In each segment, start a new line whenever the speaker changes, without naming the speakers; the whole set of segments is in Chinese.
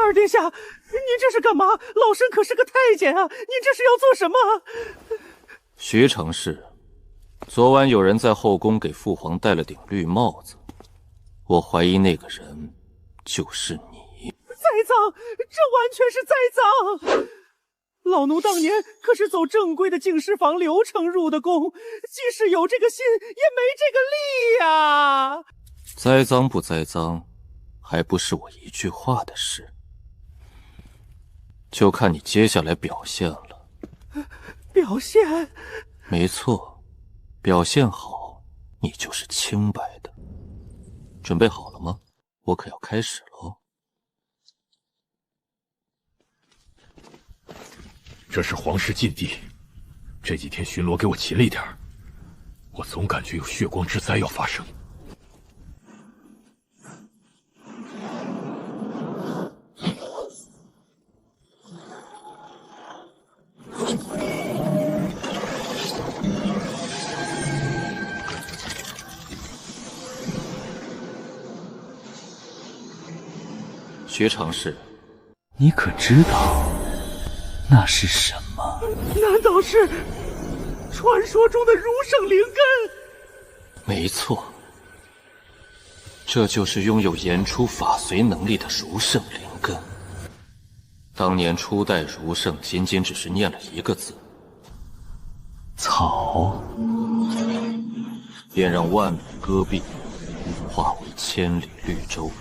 二殿下，您这是干嘛？老身可是个太监啊！您这是要做什么？
徐承事，昨晚有人在后宫给父皇戴了顶绿帽子，我怀疑那个人就是你。
栽赃！这完全是栽赃！老奴当年可是走正规的净尸房流程入的宫，即使有这个心，也没这个力呀！
栽赃不栽赃，还不是我一句话的事，就看你接下来表现了。
表现？
没错，表现好，你就是清白的。准备好了吗？我可要开始喽。
这是皇室禁地，这几天巡逻给我勤了一点，我总感觉有血光之灾要发生。
徐承事，
你可知道那是什么？
难道是传说中的儒圣灵根？
没错，这就是拥有言出法随能力的儒圣灵根。当年初代儒圣仅仅只是念了一个字“
草”，
便让万里戈壁化为千里绿洲。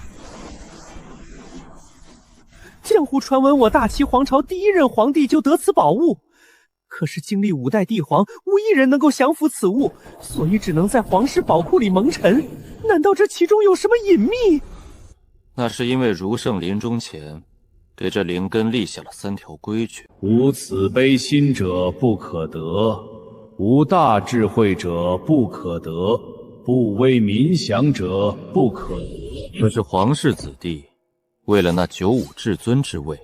江湖传闻，我大齐皇朝第一任皇帝就得此宝物，可是经历5代帝皇，无一人能够降服此物，所以只能在皇室宝库里蒙尘。难道这其中有什么隐秘？
那是因为儒圣临终前给这灵根立下了3条规矩：
无慈悲心者不可得，无大智慧者不可得，不为民享者不可得。
可是皇室子弟为了那95至尊之位，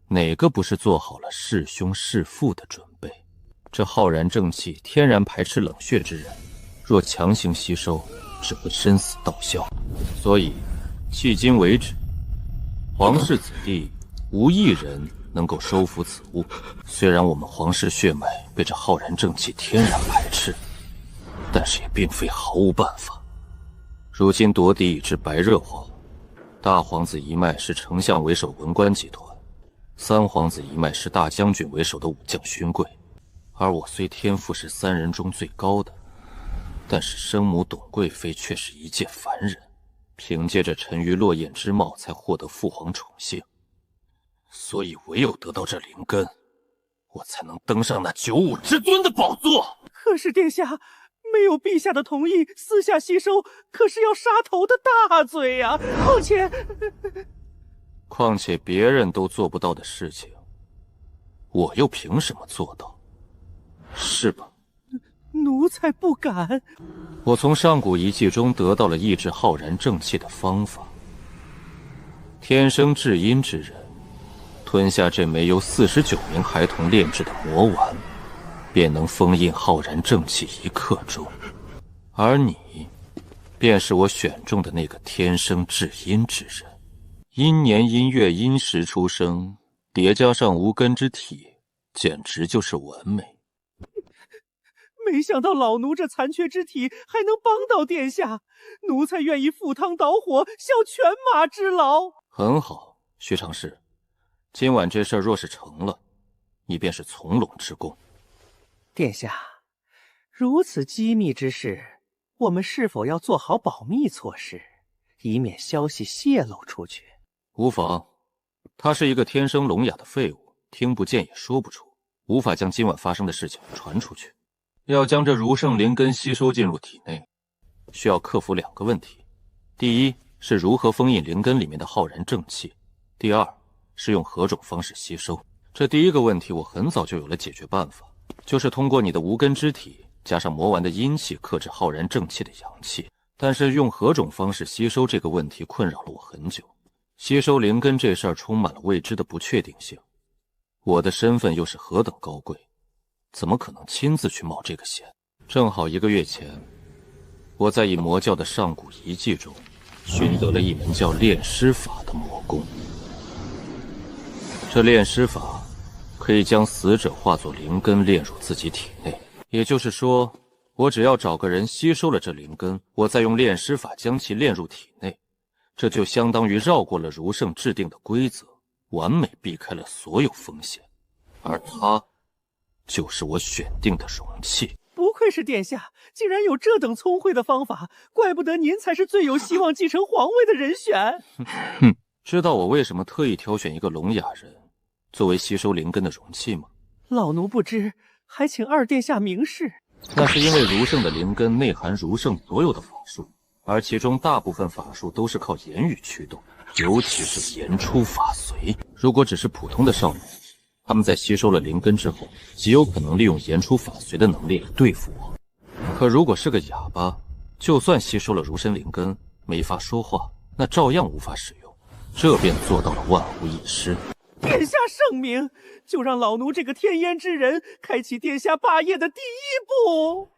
哪个不是做好了弑兄弑父的准备？这浩然正气天然排斥冷血之人，若强行吸收，只会身死道消。所以迄今为止，皇室子弟无一人能够收服此物。虽然我们皇室血脉被这浩然正气天然排斥，但是也并非毫无办法。如今夺嫡已至白热化，大皇子一脉是丞相为首文官集团，3皇子一脉是大将军为首的武将勋贵，而我虽天赋是3人中最高的，但是生母董贵妃却是一介凡人，凭借着沉鱼落雁之貌才获得父皇宠幸，所以唯有得到这灵根，我才能登上那95至尊的宝座。
可是殿下没有陛下的同意，私下吸收可是要杀头的大罪呀！
况且别人都做不到的事情，我又凭什么做到？是吧？
奴才不敢。
我从上古遗迹中得到了抑制浩然正气的方法。天生至阴之人，吞下这枚由49名孩童炼制的魔丸，便能封印浩然正气1刻钟。而你，便是我选中的那个天生至阴之人。阴年阴月阴时出生，叠加上无根之体，简直就是完美。
没想到老奴这残缺之体还能帮到殿下，奴才愿意赴汤蹈火，效犬马之劳。
很好，徐承事，今晚这事儿若是成了，你便是从龙之功。
殿下，如此机密之事，我们是否要做好保密措施，以免消息泄露出去？
无妨，他是一个天生聋哑的废物，听不见也说不出，无法将今晚发生的事情传出去。要将这儒圣灵根吸收进入体内，需要克服2个问题：第一是如何封印灵根里面的浩然正气；第二是用何种方式吸收。这第一个问题我很早就有了解决办法，就是通过你的无根之体加上魔丸的阴气克制浩然正气的阳气。但是用何种方式吸收这个问题困扰了我很久。吸收灵根这事儿充满了未知的不确定性，我的身份又是何等高贵，怎么可能亲自去冒这个险？正好1个月前，我在以魔教的上古遗迹中寻得了一门叫炼尸法的魔功。这炼尸法可以将死者化作灵根炼入自己体内，也就是说，我只要找个人吸收了这灵根，我再用炼尸法将其炼入体内，这就相当于绕过了儒圣制定的规则，完美避开了所有风险。而它就是我选定的容器。
不愧是殿下，竟然有这等聪慧的方法，怪不得您才是最有希望继承皇位的人选。
哼，知道我为什么特意挑选一个聋哑人作为吸收灵根的容器吗？
老奴不知，还请二殿下明示。
那是因为儒圣的灵根内含儒圣所有的法术，而其中大部分法术都是靠言语驱动，尤其是言出法随。如果只是普通的少年，他们在吸收了灵根之后，极有可能利用言出法随的能力来对付我。可如果是个哑巴，就算吸收了儒神灵根，没法说话，那照样无法使用，这便做到了万无一失。
殿下圣明，就让老奴这个天烟之人开启殿下霸业的第一步。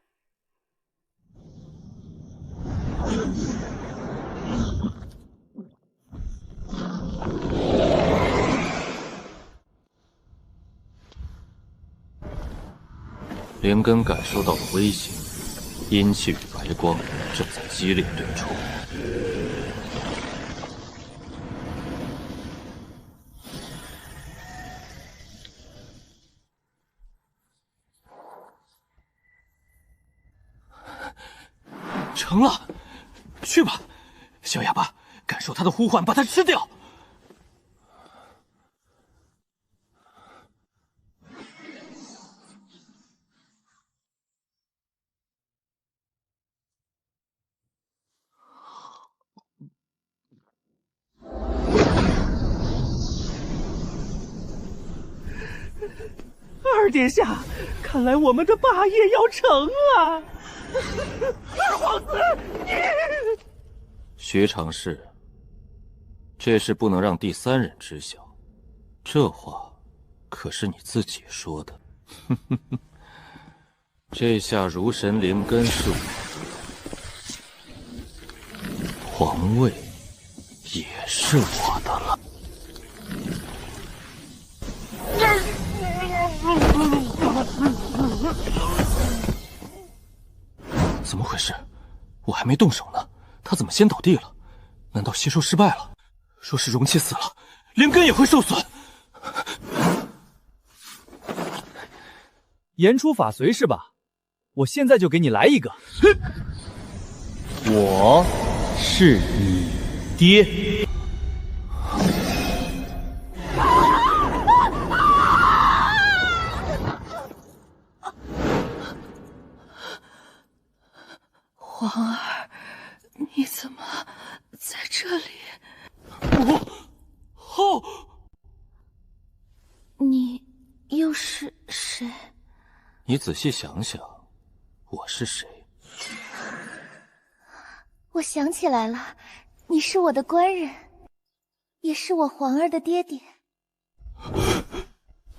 灵根感受到了威胁，阴气与白光正在激烈对冲。成了，去吧，小哑巴，感受他的呼唤，把他吃掉。
二殿下，看来我们的霸业要成了。二皇子，你……
徐常侍，这事不能让第三人知晓，这话可是你自己说的。这下儒神灵根是我的，皇位也是我的了。怎么回事？我还没动手呢，他怎么先倒地了？难道吸收失败了？若是容器死了，灵根也会受损。
言出法随是吧？我现在就给你来一个。我是你爹。
皇儿，你怎么在这里？
后，
你又是谁？
你仔细想想，我是谁？
我想起来了，你是我的官人，也是我皇儿的爹爹。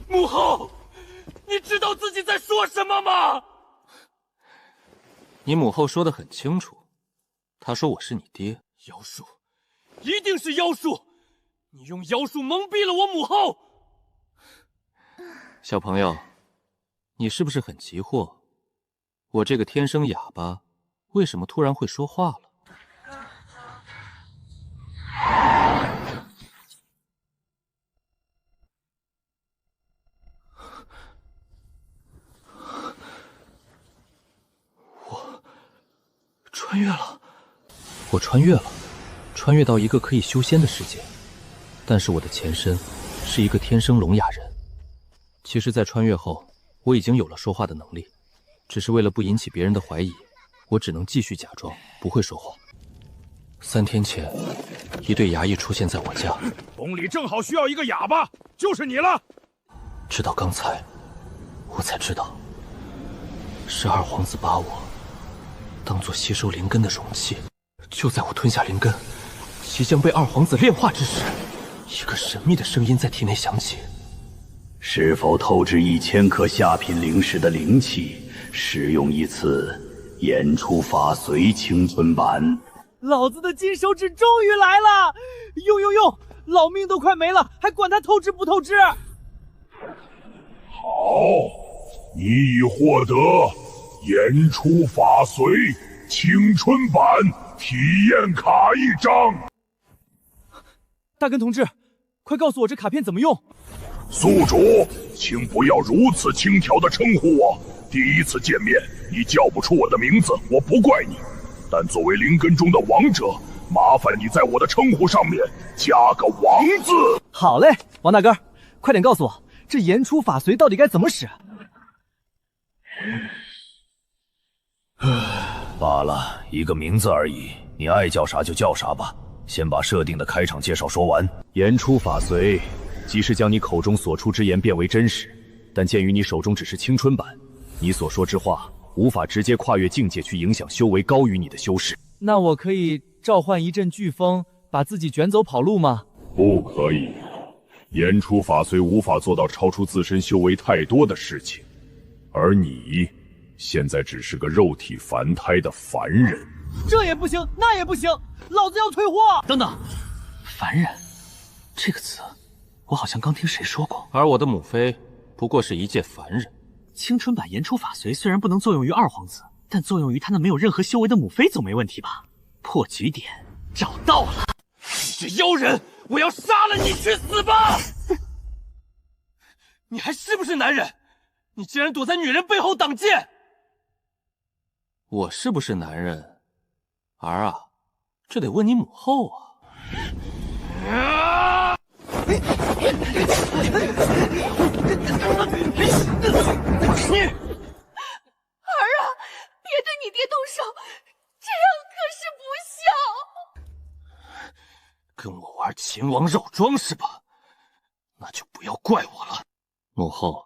母后，你知道自己在说什么吗？你母后说得很清楚，她说我是你爹。妖术，一定是妖术！你用妖术蒙蔽了我母后。小朋友，你是不是很急惑？我这个天生哑巴，为什么突然会说话了？穿越了，我穿越了，穿越到一个可以修仙的世界。但是我的前身是一个天生聋哑人。其实在穿越后，我已经有了说话的能力，只是为了不引起别人的怀疑，我只能继续假装不会说话。3天前，一对衙役出现在我家，
宫里正好需要一个哑巴，就是你了。
直到刚才，我才知道，是二皇子把我当作吸收灵根的容器。就在我吞下灵根，即将被二皇子炼化之时，一个神秘的声音在体内响起：
是否透支1000颗下品灵石的灵气，使用一次言出法随青春版？
老子的金手指终于来了！用！老命都快没了，还管他透支不透支？
好，你已获得演出法随青春版体验卡1张。
大根同志，快告诉我这卡片怎么用！
宿主，请不要如此轻佻地称呼我。第一次见面，你叫不出我的名字，我不怪你。但作为灵根中的王者，麻烦你在我的称呼上面加个“王”字。
好嘞，王大哥，快点告诉我，这言出法随到底该怎么使？
罢了，一个名字而已，你爱叫啥就叫啥吧。先把设定的开场介绍说完。
言出法随，即是将你口中所出之言变为真实，但鉴于你手中只是青春版，你所说之话无法直接跨越境界去影响修为高于你的修士。
那我可以召唤一阵飓风，把自己卷走跑路吗？
不可以，言出法随无法做到超出自身修为太多的事情，而你现在只是个肉体凡胎的凡人。
这也不行，那也不行，老子要退货！
等等，凡人这个词，我好像刚听谁说过。而我的母妃不过是一介凡人。
青春版言出法随虽然不能作用于二皇子，但作用于他那没有任何修为的母妃总没问题吧？破局点找到了！
你这妖人，我要杀了你，去死吧！你还是不是男人？你竟然躲在女人背后挡剑！我是不是男人？儿啊，这得问你母后啊！
儿啊，别对你爹动手，这样可是不孝。
跟我玩秦王绕桩是吧？那就不要怪我了。母后，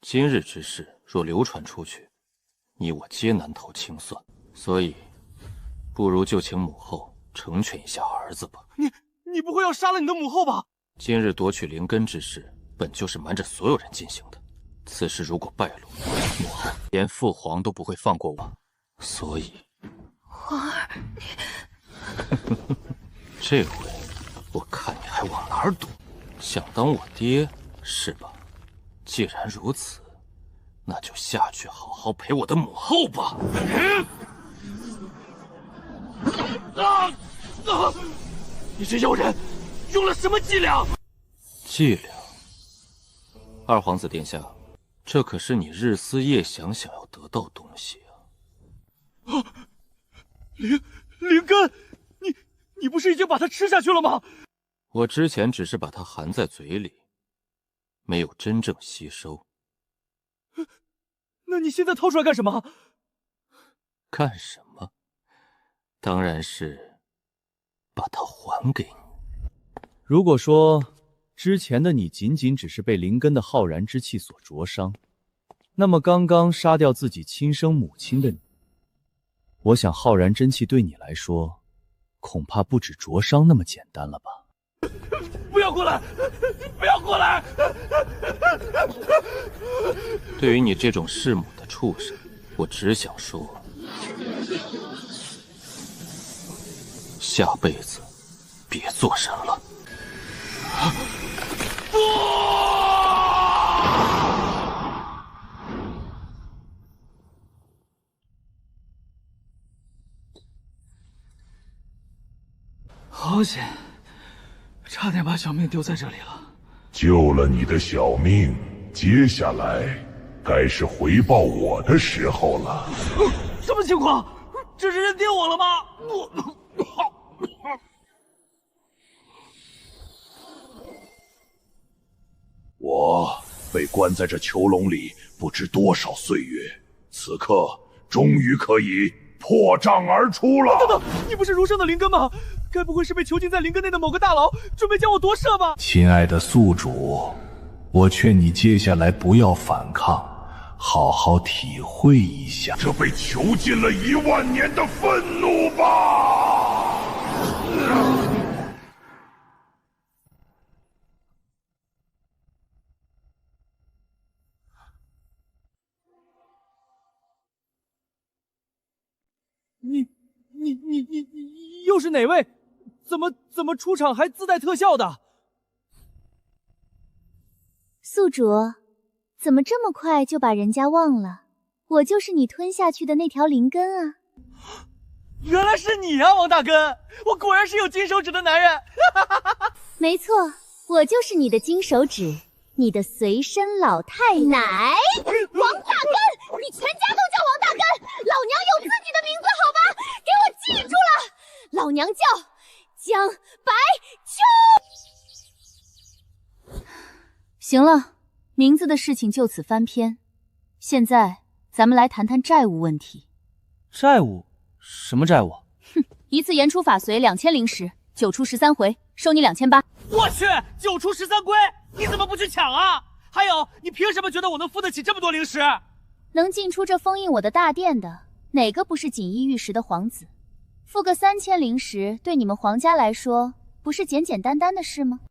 今日之事若流传出去，你我皆难逃清算，所以不如就请母后成全一下儿子吧。
你不会要杀了你的母后吧？
今日夺取灵根之事，本就是瞒着所有人进行的。此事如果败露，母后连父皇都不会放过我。所以，
皇儿，
这回我看你还往哪儿躲？想当我爹是吧？既然如此，那就下去好好陪我的母后吧。你这妖人用了什么伎俩？伎俩？二皇子殿下，这可是你日思夜想想要得到东西啊！
灵根，你不是已经把它吃下去了吗？
我之前只是把它含在嘴里，没有真正吸收。
那你现在掏出来干什么？
干什么？当然是把它还给你。
如果说之前的你仅仅只是被灵根的浩然之气所灼伤，那么刚刚杀掉自己亲生母亲的你，我想浩然真气对你来说，恐怕不止灼伤那么简单了吧？
不要过来！不要过来！
对于你这种弑母的畜生，我只想说，下辈子别做人了。
好险，差点把小命丢在这里了。
救了你的小命，接下来该是回报我的时候了。
什么情况？这是认定我了吗？
我被关在这囚笼里不知多少岁月，此刻终于可以破障而出了。
等等，你不是儒生的灵根吗？该不会是被囚禁在灵根内的某个大佬准备将我夺舍吧？
亲爱的宿主，我劝你接下来不要反抗，好好体会一下
这被囚禁了10000年的愤怒吧！
你又是哪位？怎么出场还自带特效的？
宿主，怎么这么快就把人家忘了？我就是你吞下去的那条灵根啊！
原来是你啊，王大根！我果然是有金手指的男人。
没错，我就是你的金手指，你的随身老太奶。王大根，你全家都叫王大根，老娘有自己的名字，好吧？给我记住了，老娘叫江白秋。行了，名字的事情就此翻篇。现在咱们来谈谈债务问题。
债务？什么债务？
哼，一次言出法随2000灵石，9出13回，收你2800。
我去，9出13归，你怎么不去抢啊？还有，你凭什么觉得我能付得起这么多灵石？
能进出这封印我的大殿的，哪个不是锦衣玉食的皇子？付个3000灵石，对你们皇家来说，不是简简单单的事吗？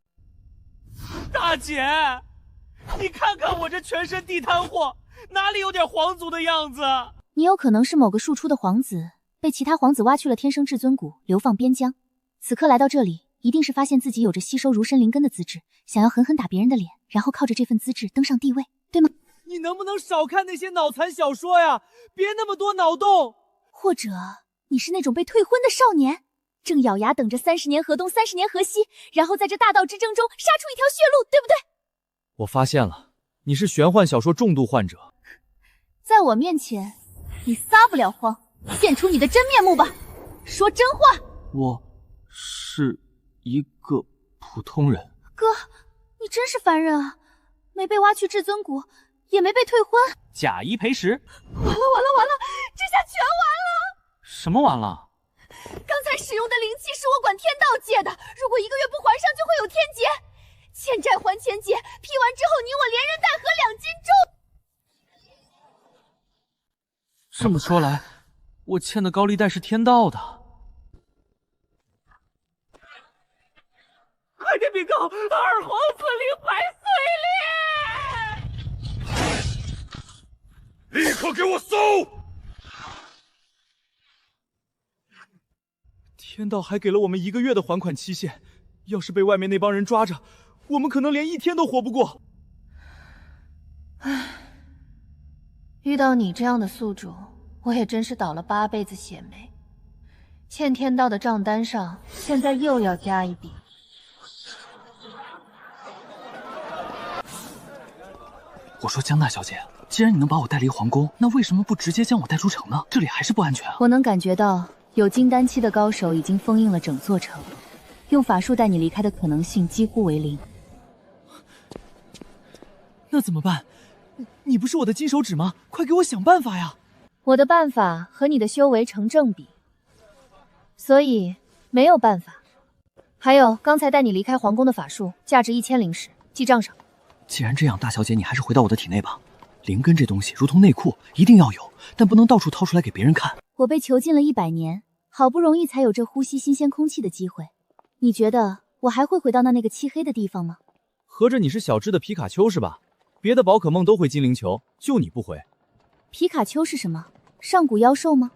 大姐，你看看我这全身地摊货，哪里有点皇族的样子？
你有可能是某个庶出的皇子，被其他皇子挖去了天生至尊骨，流放边疆。此刻来到这里，一定是发现自己有着吸收儒神灵根的资质，想要狠狠打别人的脸，然后靠着这份资质登上帝位，对吗？
你能不能少看那些脑残小说呀？别那么多脑洞。
或者你是那种被退婚的少年，正咬牙等着30年河东30年河西，然后在这大道之争中杀出一条血路，对不对？
我发现了，你是玄幻小说重度患者。
在我面前，你撒不了谎，现出你的真面目吧，说真话。
我是一个普通人。
哥，你真是烦人啊！没被挖去至尊骨，也没被退婚，
假一赔十。
完了，这下全完了！
什么完了？
刚才使用的灵气是我管天道借的，如果1个月不还上，就会有天劫。欠债还钱劫，批完之后，你我连人带河2斤重。
这么说来，我欠的高利贷是天道的。快点禀告，二皇子领百岁令！
立刻给我搜！
天道还给了我们1个月的还款期限，要是被外面那帮人抓着，我们可能连1天都活不过。
唉，遇到你这样的宿主，我也真是倒了8辈子血霉。欠天道的账单上，现在又要加一笔。
我说江大小姐，既然你能把我带离皇宫，那为什么不直接将我带出城呢？这里还是不安全啊！
我能感觉到有金丹期的高手已经封印了整座城，用法术带你离开的可能性几乎为0。
那怎么办？你不是我的金手指吗？快给我想办法呀！
我的办法和你的修为成正比，所以没有办法。还有刚才带你离开皇宫的法术，价值1000灵石，记账上。
既然这样，大小姐你还是回到我的体内吧。灵根这东西如同内裤，一定要有，但不能到处掏出来给别人看。
我被囚禁了100年，好不容易才有这呼吸新鲜空气的机会。你觉得我还会回到那个漆黑的地方吗？
合着你是小只的皮卡丘是吧？别的宝可梦都会精灵球，就你不会。
皮卡丘是什么？上古妖兽吗？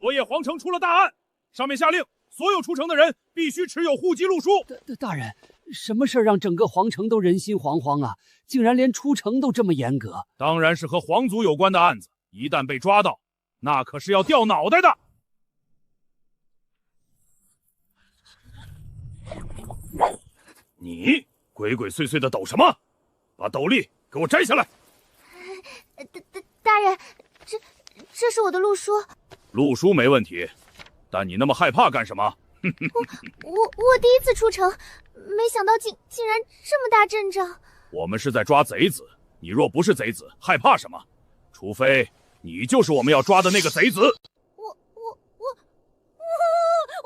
昨夜皇城出了大案，上面下令，所有出城的人必须持有户籍路书。
大人，什么事儿让整个皇城都人心惶惶啊？竟然连出城都这么严格。
当然是和皇族有关的案子，一旦被抓到，那可是要掉脑袋的。你鬼鬼祟祟的抖什么？把斗笠给我摘下来！
大人，这是我的路书。
路书没问题，但你那么害怕干什么？
我第一次出城，没想到竟然这么大阵仗。
我们是在抓贼子，你若不是贼子，害怕什么？除非你就是我们要抓的那个贼子。
我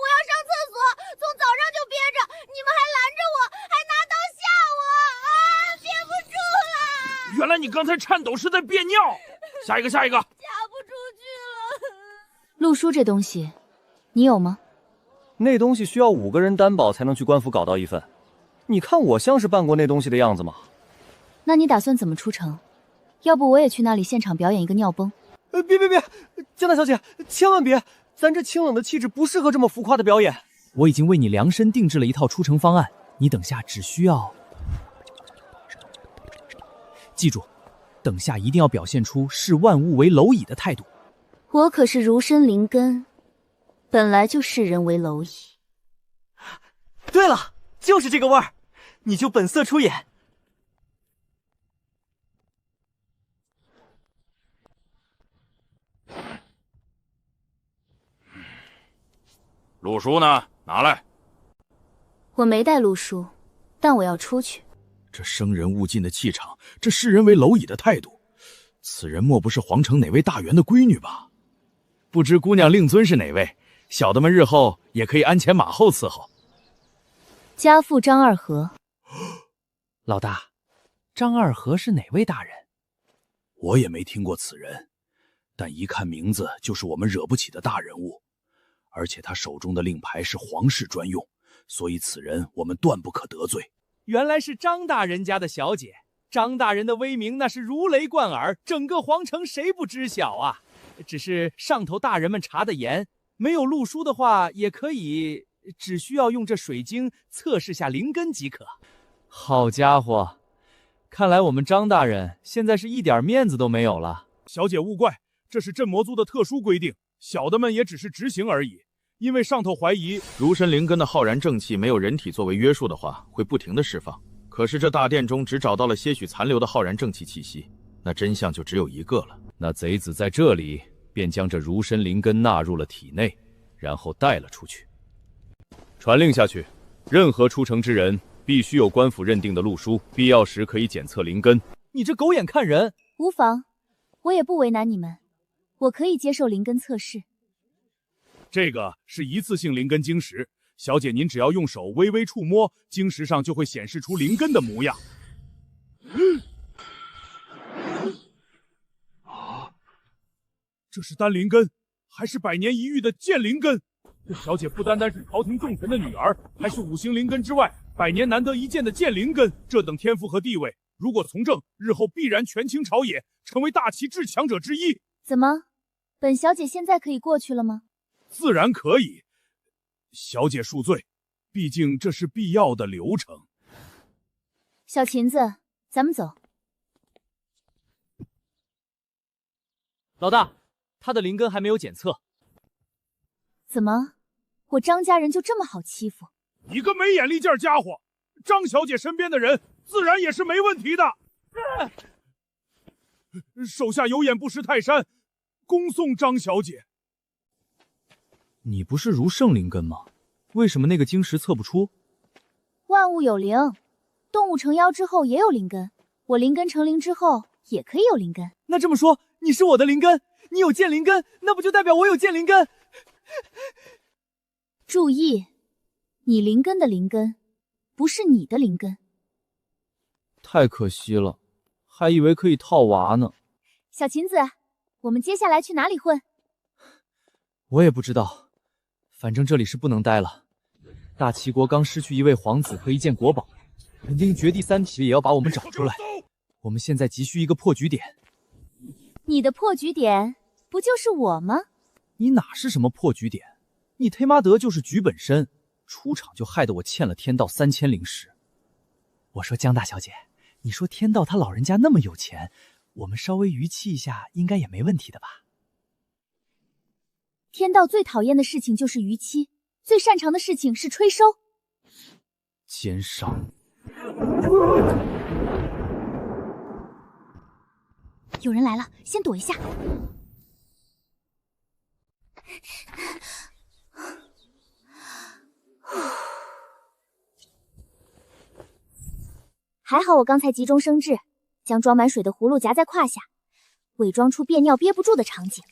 要上厕所，从早上就憋着，你们还拦着我，还拿刀吓我啊！憋不住了。
原来你刚才颤抖是在憋尿。下一个。
下不出去了。
路书这东西，你有吗？
那东西需要5个人担保才能去官府搞到一份。你看我像是办过那东西的样子吗？
那你打算怎么出城？要不我也去那里现场表演一个尿崩？
别，江大小姐，千万别！咱这清冷的气质不适合这么浮夸的表演。
我已经为你量身定制了一套出城方案，你等下只需要……记住，等下一定要表现出视万物为蝼蚁的态度。
我可是儒生灵根，本来就视人为蝼蚁。
对了，就是这个味儿，你就本色出演。
陆书呢？拿来。
我没带路书，但我要出去。
这生人勿近的气场，这视人为蝼蚁的态度，此人莫不是皇城哪位大员的闺女吧？不知姑娘令尊是哪位？小的们日后也可以鞍前马后伺候。
家父张二和。
老大，张二和是哪位大人？
我也没听过此人，但一看名字就是我们惹不起的大人物。而且他手中的令牌是皇室专用，所以此人我们断不可得罪。
原来是张大人家的小姐，张大人的威名那是如雷贯耳，整个皇城谁不知晓啊？只是上头大人们查得严，没有路书的话也可以，只需要用这水晶测试下灵根即可。好家伙，看来我们张大人现在是一点面子都没有了。
小姐勿怪，这是镇魔族的特殊规定。小的们也只是执行而已，因为上头怀疑儒神灵根的浩然正气没有人体作为约束的话，会不停的释放。可是这大殿中只找到了些许残留的浩然正气气息，那真相就只有一个了。
那贼子在这里便将这儒神灵根纳入了体内，然后带了出去。传令下去，任何出城之人必须有官府认定的路书，必要时可以检测灵根。你这狗眼看人！
无妨，我也不为难你们。我可以接受灵根测试。
这个是一次性灵根晶石，小姐您只要用手微微触摸，晶石上就会显示出灵根的模样。这是丹灵根，还是百年一遇的剑灵根？这小姐不单单是朝廷重臣的女儿，还是五行灵根之外百年难得一见的剑灵根。这等天赋和地位，如果从政，日后必然权倾朝野，成为大齐至强者之一。
怎么？本小姐现在可以过去了吗？
自然可以，小姐恕罪，毕竟这是必要的流程。
小芹子，咱们走。
老大，他的灵根还没有检测。
怎么，我张家人就这么好欺负？
你个没眼力劲儿家伙！张小姐身边的人自然也是没问题的。手下有眼不识泰山。恭送张小姐。
你不是儒圣灵根吗？为什么那个晶石测不出？
万物有灵，动物成妖之后也有灵根，我灵根成灵之后也可以有灵根。
那这么说，你是我的灵根，你有剑灵根，那不就代表我有剑灵根？
注意，你灵根的灵根，不是你的灵根。
太可惜了，还以为可以套娃呢。
小芹子。我们接下来去哪里混？
我也不知道，反正这里是不能待了。大齐国刚失去一位皇子和一件国宝，肯定绝地三体也要把我们找出来。我们现在急需一个破局点。
你的破局点不就是我吗？
你哪是什么破局点？你忒妈得就是局本身，出场就害得我欠了天道3000灵石。我说江大小姐，你说天道他老人家那么有钱，我们稍微余气一下应该也没问题的吧？
天道最讨厌的事情就是逾期，最擅长的事情是吹收。
奸商！
有人来了，先躲一下。还好我刚才急中生智，将装满水的葫芦夹在胯下，伪装出憋尿憋不住的场景。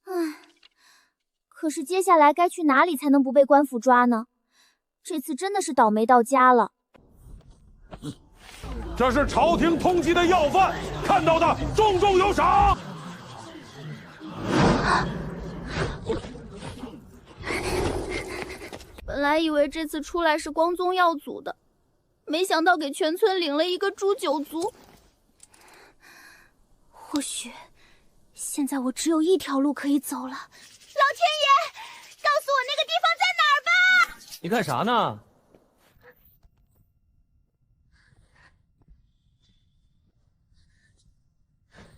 唉，可是接下来该去哪里才能不被官府抓呢？这次真的是倒霉到家了。
这是朝廷通缉的要犯，看到的重重有赏。
本来以为这次出来是光宗耀祖的，没想到给全村领了一个诛九族。或许现在我只有一条路可以走了。老天爷，告诉我那个地方在哪？
你干啥呢？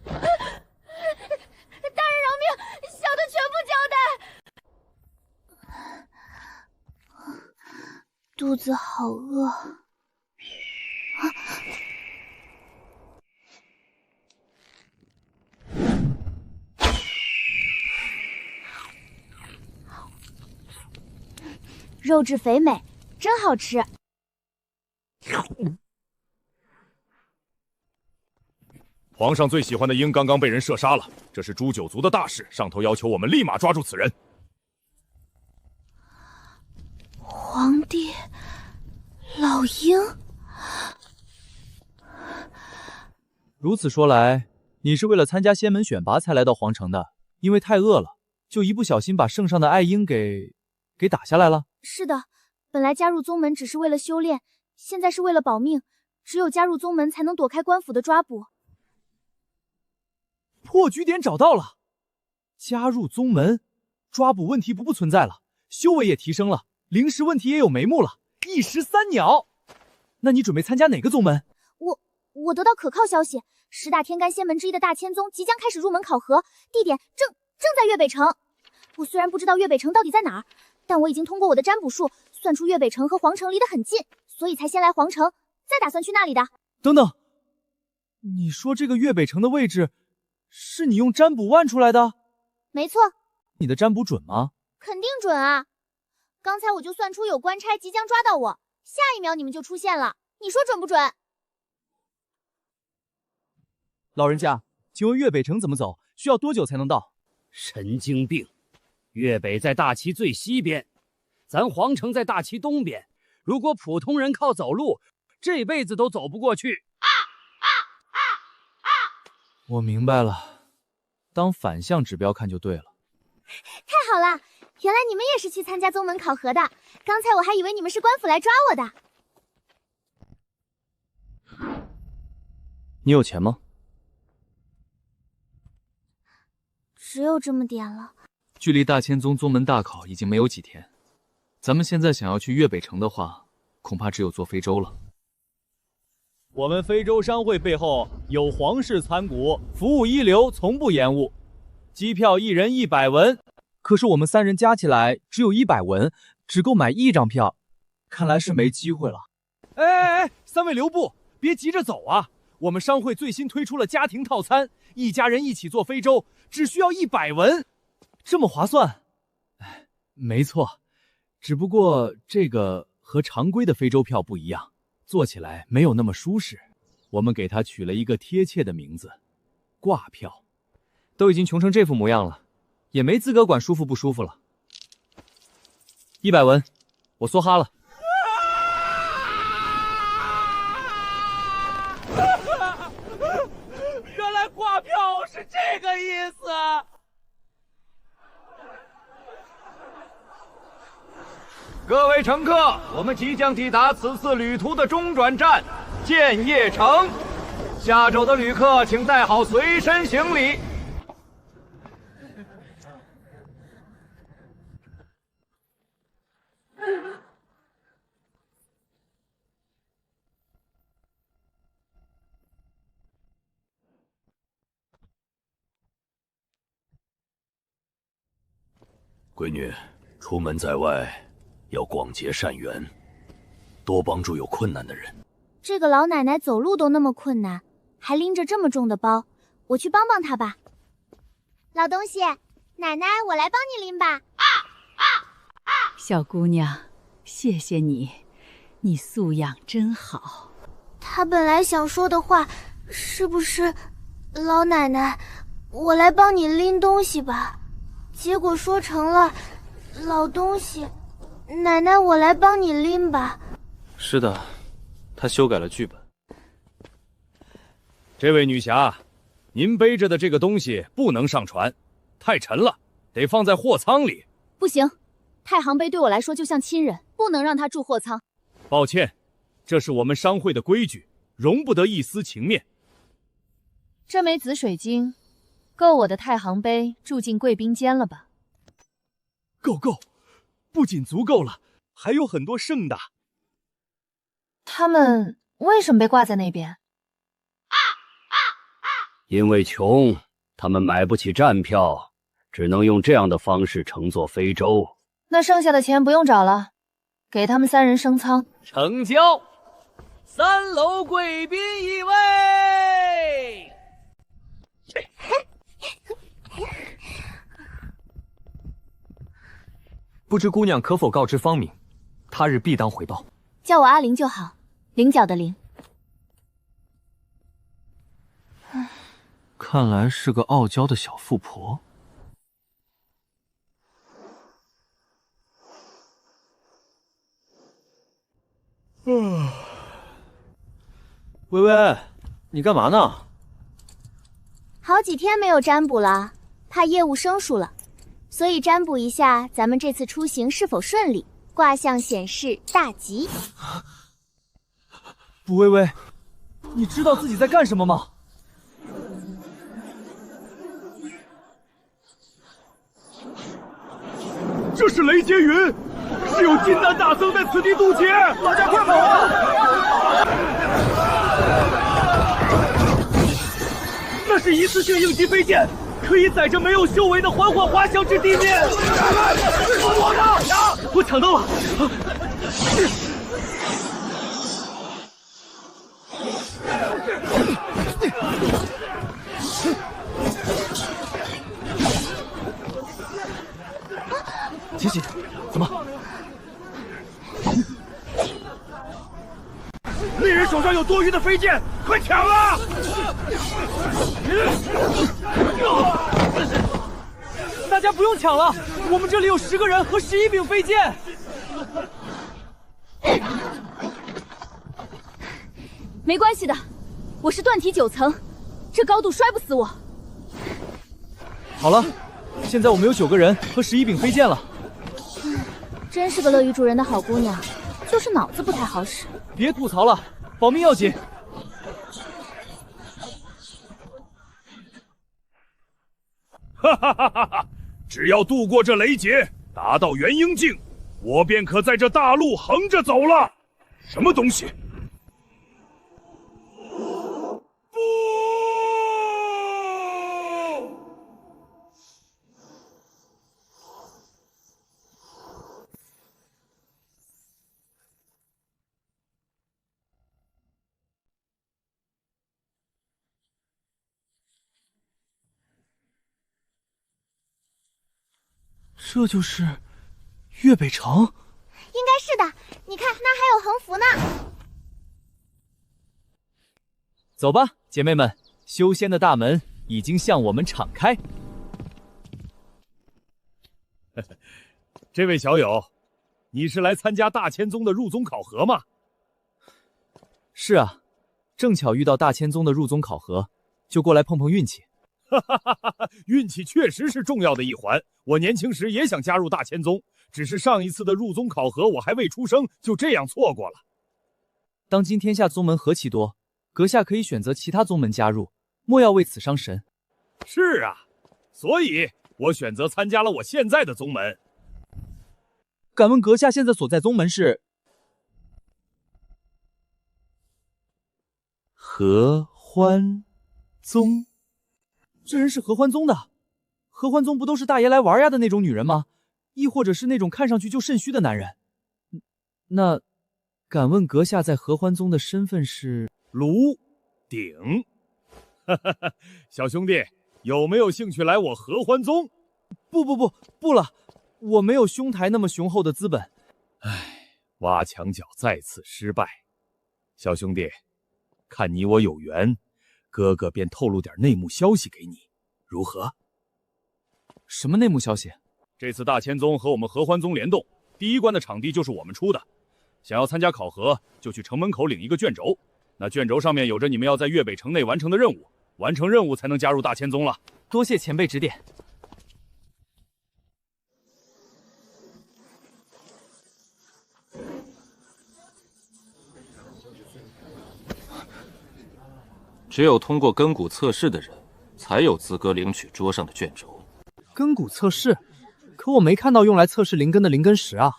大人饶命，小的全部交代。肚子好饿。肉质肥美，真好吃。
皇上最喜欢的鹰刚刚被人射杀了，这是诛九族的大事，上头要求我们立马抓住此人。
皇帝，老鹰。
如此说来，你是为了参加仙门选拔才来到皇城的，因为太饿了，就一不小心把圣上的爱鹰给打下来了。
是的，本来加入宗门只是为了修炼，现在是为了保命，只有加入宗门才能躲开官府的抓捕。
破局点找到了，加入宗门，抓捕问题不存在了，修为也提升了，灵石问题也有眉目了，一石三鸟。那你准备参加哪个宗门？
我得到可靠消息，10大天干仙门之一的大千宗即将开始入门考核，地点正在粤北城。我虽然不知道粤北城到底在哪儿，但我已经通过我的占卜术算出粤北城和皇城离得很近，所以才先来皇城，再打算去那里的。
等等，你说这个粤北城的位置是你用占卜万出来的？
没错。
你的占卜准吗？
肯定准啊！刚才我就算出有官差即将抓到我，下一秒你们就出现了，你说准不准？
老人家，请问粤北城怎么走？需要多久才能到？
神经病！粤北在大齐最西边，咱皇城在大齐东边。如果普通人靠走路，这辈子都走不过去。
我明白了，当反向指标看就对了。
太好了，原来你们也是去参加宗门考核的，刚才我还以为你们是官府来抓我的。
你有钱吗？
只有这么点了。
距离大千宗宗门大考已经没有几天，咱们现在想要去粤北城的话，恐怕只有坐非洲了。我们非洲商会背后有皇室参股，服务一流，从不延误。机票一人100文，可是我们3人加起来只有100文，只够买1张票，看来是没机会了。哎，3位留步，别急着走啊！我们商会最新推出了家庭套餐，一家人一起坐非洲，只需要100文，这么划算。哎，没错，只不过这个和常规的非洲票不一样，坐起来没有那么舒适。我们给它取了一个贴切的名字——挂票。都已经穷成这副模样了，也没资格管舒服不舒服了。100文，我梭哈了。
原来挂票是这个意思。
各位乘客，我们即将抵达此次旅途的中转站建业城。下周的旅客请带好随身行李。
闺女，出门在外要广结善缘，多帮助有困难的人。
这个老奶奶走路都那么困难，还拎着这么重的包，我去帮帮她吧。老东西，奶奶，我来帮你拎吧。
小姑娘，谢谢你，你素养真好。
她本来想说的话，是不是老奶奶，我来帮你拎东西吧？结果说成了老东西，奶奶，我来帮你拎吧。
是的，他修改了剧本。
这位女侠，您背着的这个东西不能上船，太沉了，得放在货舱里。
不行，太行杯对我来说就像亲人，不能让他住货舱。
抱歉，这是我们商会的规矩，容不得一丝情面。
这枚紫水晶够我的太行杯住进贵宾间了吧？
够，不仅足够了，还有很多剩的。
他们为什么被挂在那边？
因为穷，他们买不起站票，只能用这样的方式乘坐非洲。
那剩下的钱不用找了，给他们3人升舱。
成交。3楼贵宾1位。
不知姑娘可否告知方明，他日必当回报。
叫我阿玲就好，菱角的菱。
看来是个傲娇的小富婆。
薇薇，你干嘛呢？
好几天没有占卜了，怕业务生疏了，所以占卜一下咱们这次出行是否顺利。卦象显示大吉。
卜薇薇，你知道自己在干什么吗？
这是雷劫云，是有金丹大僧在此地渡劫，大家快跑啊！
那是一次性应急飞剑，可以载着没有修为的缓缓滑翔至地面。我抢到了！
姐姐，怎么？
那人手上有多余的飞剑，快抢啊！
大家不用抢了，我们这里有10个人和11柄飞剑。
没关系的，我是断体9层，这高度摔不死我。
好了，现在我们有9个人和11柄飞剑了。
真是个乐于助人的好姑娘，就是脑子不太好使。
别吐槽了，保命要紧。
哈哈哈哈哈！只要渡过这雷劫，达到元婴境，我便可在这大陆横着走了。什么东西？
这就是粤北城？
应该是的，你看那还有横幅呢。
走吧，姐妹们，修仙的大门已经向我们敞开。
这位小友，你是来参加大千宗的入宗考核吗？
是啊，正巧遇到大千宗的入宗考核，就过来碰碰运气。
运气确实是重要的一环。我年轻时也想加入大千宗，只是上一次的入宗考核我还未出生，就这样错过了。
当今天下宗门何其多，阁下可以选择其他宗门加入，莫要为此伤神。
是啊，所以我选择参加了我现在的宗门。
敢问阁下现在所在宗门是？合欢宗。这人是合欢宗的。合欢宗不都是大爷来玩呀的那种女人吗？亦或者是那种看上去就肾虚的男人？那，敢问阁下在合欢宗的身份是？
炉鼎。小兄弟，有没有兴趣来我合欢宗？
不了，我没有兄台那么雄厚的资本。
唉，挖墙脚再次失败。小兄弟，看你我有缘，哥哥便透露点内幕消息给你，如何？
什么内幕消息？
这次大千宗和我们合欢宗联动，第1关的场地就是我们出的。想要参加考核，就去城门口领一个卷轴，那卷轴上面有着你们要在粤北城内完成的任务，完成任务才能加入大千宗了。
多谢前辈指点。
只有通过根骨测试的人，才有资格领取桌上的卷轴。
根骨测试？可我没看到用来测试灵根的灵根石啊。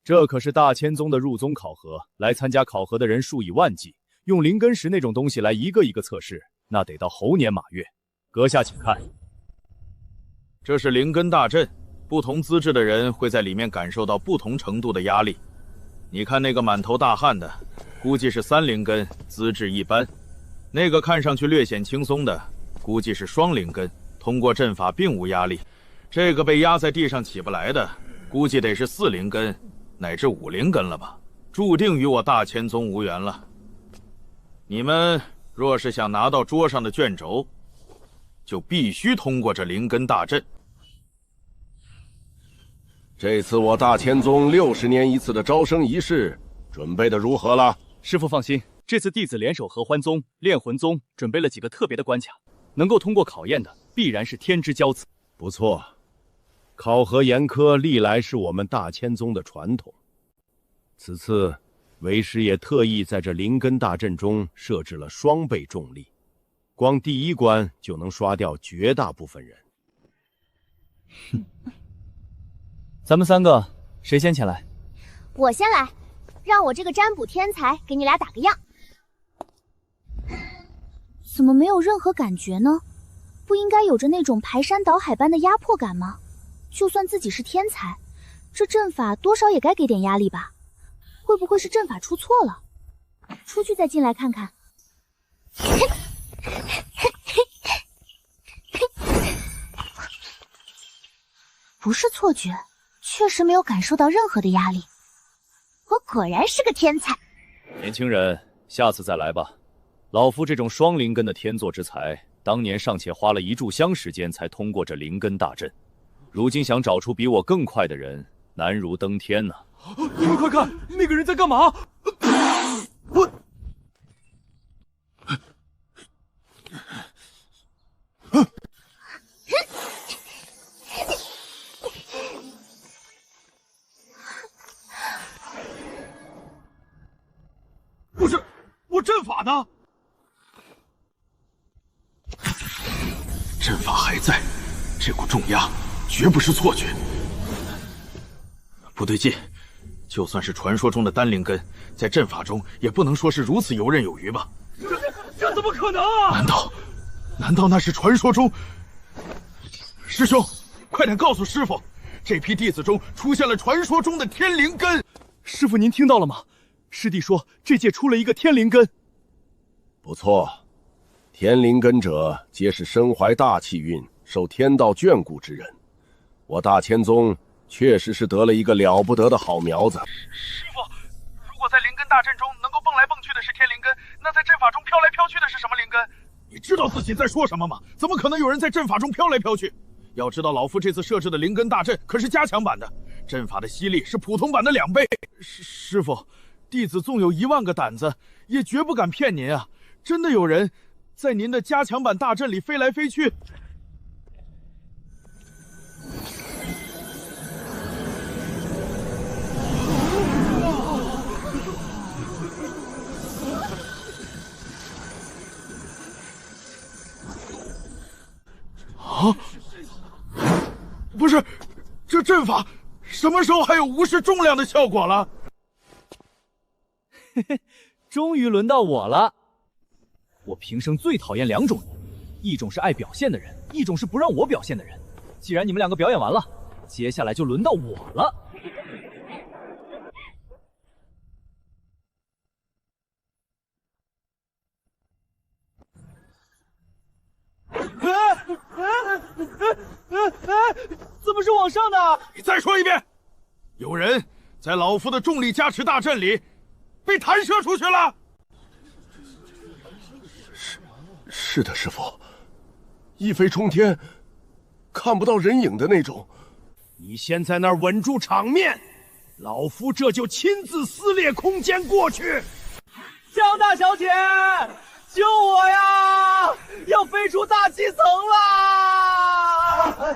这可是大千宗的入宗考核，来参加考核的人数以万计，用灵根石那种东西来一个一个测试，那得到猴年马月。阁下请看，
这是灵根大阵，不同资质的人会在里面感受到不同程度的压力。你看那个满头大汗的，估计是3灵根，资质一般；那个看上去略显轻松的，估计是2灵根，通过阵法并无压力。这个被压在地上起不来的，估计得是4灵根乃至5灵根了吧，注定与我大千宗无缘了。你们若是想拿到桌上的卷轴，就必须通过这灵根大阵。
这次我大千宗60年一次的招生仪式，准备的如何了？
师父放心，这次弟子联手合欢宗、炼魂宗，准备了几个特别的关卡，能够通过考验的，必然是天之骄子。
不错，考核严苛历来是我们大千宗的传统。此次，为师也特意在这灵根大阵中设置了双倍重力，光第1关就能刷掉绝大部分人。
咱们3个谁先前来？
我先来，让我这个占卜天才给你俩打个样。怎么没有任何感觉呢？不应该有着那种排山倒海般的压迫感吗？就算自己是天才，这阵法多少也该给点压力吧？会不会是阵法出错了？出去再进来看看。不是错觉，确实没有感受到任何的压力。我果然是个天才。
年轻人，下次再来吧。老夫这种2灵根的天作之才，当年尚且花了1炷香时间才通过这灵根大阵，如今想找出比我更快的人，难如登天呐！
你们快看，那个人在干嘛？
不是，我阵法呢？
阵法还在，这股重压绝不是错觉。
不对劲，就算是传说中的单灵根，在阵法中也不能说是如此游刃有余吧？
这怎么可能啊？
难道那是传说中？师兄，快点告诉师傅，这批弟子中出现了传说中的天灵根。
师傅，您听到了吗？师弟说这届出了一个天灵根。
不错，天灵根者皆是身怀大气运、受天道眷顾之人。我大千宗确实是得了一个了不得的好苗子。
师傅，如果在灵根大阵中能够蹦来蹦去的是天灵根，那在阵法中飘来飘去的是什么灵根？你知道自己在说什么吗？怎么可能有人在阵法中飘来飘去？要知道，老夫这次设置的灵根大阵可是加强版的，阵法的吸力是普通版的2倍。师傅，弟子纵有1万个胆子，也绝不敢骗您啊！真的有人在您的加强版大阵里飞来飞去？啊！不是，这阵法什么时候还有无视重量的效果了？
嘿嘿，终于轮到我了。我平生最讨厌2种人，一种是爱表现的人，一种是不让我表现的人。既然你们2个表演完了，接下来就轮到我了。
怎么是往上的？
你再说一遍！有人在老夫的重力加持大阵里被弹射出去了。
是的，师傅，一飞冲天，看不到人影的那种。
你先在那儿稳住场面，老夫这就亲自撕裂空间过去。
江大小姐，救我呀！要飞出大气层啦！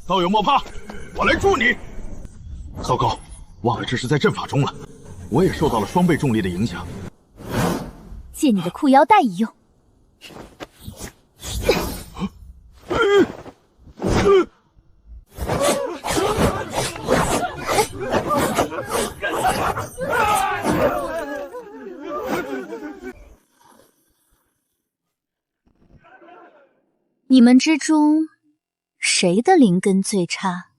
道友莫怕，我来助你。糟糕，忘了这是在阵法中了，我也受到了双倍重力的影响。
借你的裤腰带一用。
你们之中谁的灵根最差？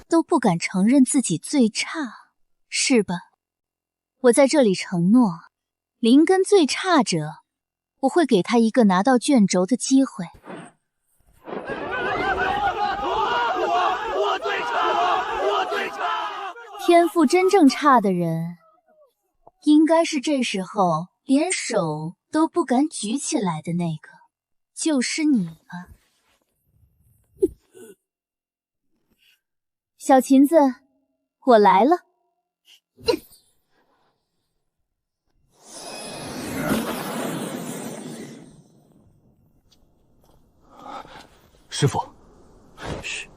都不敢承认自己最差，是吧？我在这里承诺，灵根最差者，我会给他一个拿到卷轴的机会。
我最差，我最差。
天赋真正差的人，应该是这时候连手都不敢举起来的那个，就是你了。小琴子，我来了。
师傅，嘘。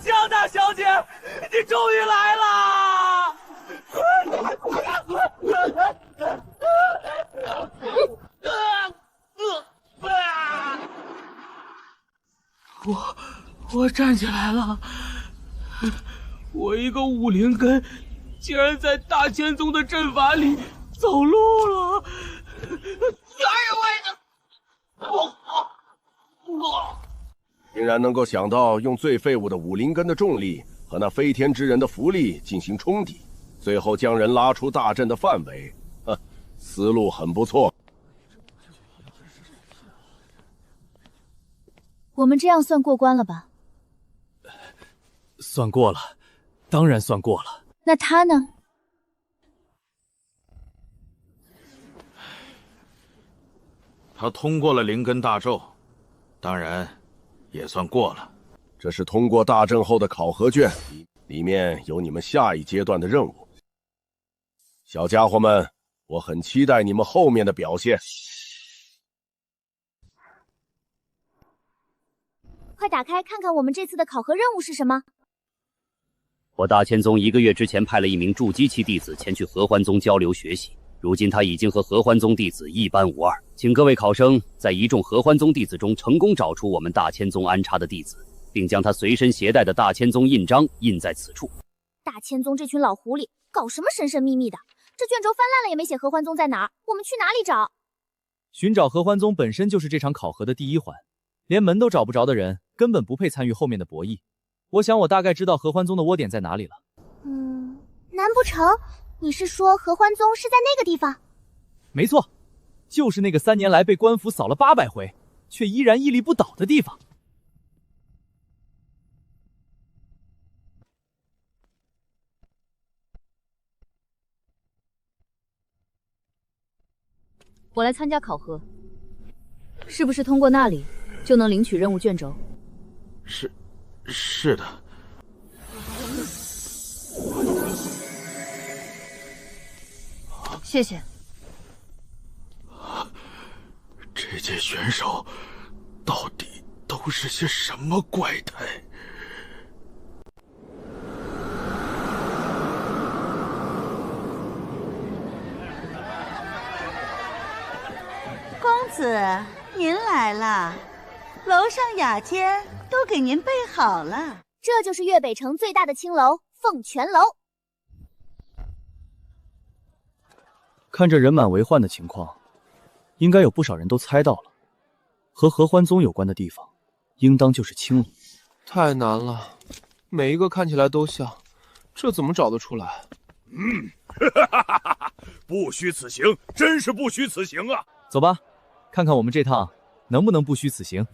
江大小姐，你终于来了！我站起来了，我一个武灵根，竟然在大千宗的阵法里走路了！
竟然能够想到用最废物的武灵根的重力和那飞天之人的符力进行冲抵，最后将人拉出大阵的范围，思路很不错。
我们这样算过关了吧？
算过了，当然算过了。
那他呢？
他通过了灵根大咒，当然也算过了。
这是通过大阵后的考核卷，里面有你们下一阶段的任务。小家伙们，我很期待你们后面的表现。
快打开看看我们这次的考核任务是什么。
我大千宗1个月之前派了一名筑基期弟子前去合欢宗交流学习，如今他已经和合欢宗弟子一般无二。请各位考生在一众合欢宗弟子中成功找出我们大千宗安插的弟子，并将他随身携带的大千宗印章印在此处。
大千宗这群老狐狸搞什么神神秘秘的？这卷轴翻烂了也没写合欢宗在哪儿，我们去哪里找？
寻找合欢宗本身就是这场考核的第一环，连门都找不着的人根本不配参与后面的博弈。我想我大概知道合欢宗的窝点在哪里了。
难不成你是说合欢宗是在那个地方？
没错，就是那个3年来被官府扫了800回，却依然屹立不倒的地方。
我来参加考核，是不是通过那里就能领取任务卷轴？
是的。
谢谢。
这届选手到底都是些什么怪胎？
公子，您来了，楼上雅间都给您备好了。
这就是粤北城最大的青楼凤泉楼。
看这人满为患的情况，应该有不少人都猜到了，和合欢宗有关的地方，应当就是青楼。
太难了，每一个看起来都像，这怎么找得出来？
不虚此行，真是不虚此行啊！
走吧，看看我们这趟能不能不虚此行。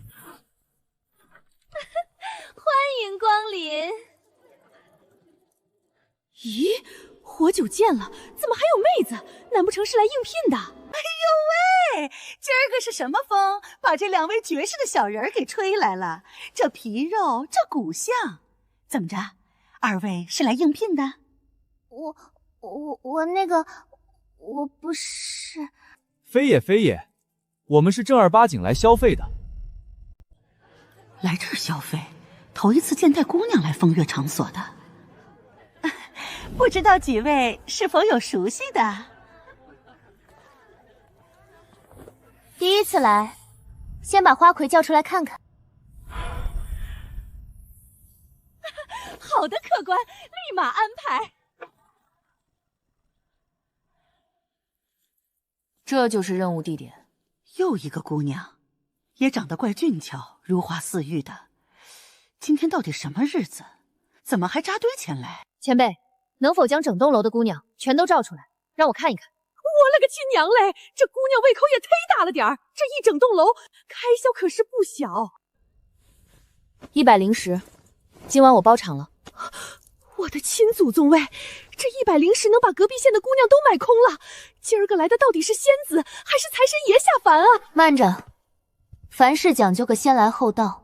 欢迎光临。
咦，活久见了，怎么还有妹子？难不成是来应聘的？
哎呦喂，今儿个是什么风，把这2位绝世的小人儿给吹来了？这皮肉，这骨相，怎么着？2位是来应聘的？
我那个，我不是。
非也非也，我们是正儿八经来消费的。
来这儿消费，头一次见带姑娘来风月场所的。不知道几位是否有熟悉的？
第一次来，先把花魁叫出来看看。
好的，客官，立马安排。
这就是任务地点。
又一个姑娘，也长得怪俊俏，如花似玉的。今天到底什么日子？怎么还扎堆前来？
前辈，能否将整栋楼的姑娘全都召出来，让我看一看？
我勒个亲娘嘞！这姑娘胃口也忒大了点儿，这一整栋楼开销可是不小。
100石，今晚我包场了。
我的亲祖宗喂，这100石能把隔壁县的姑娘都买空了。今儿个来的到底是仙子还是财神爷下凡啊？
慢着，凡事讲究个先来后到，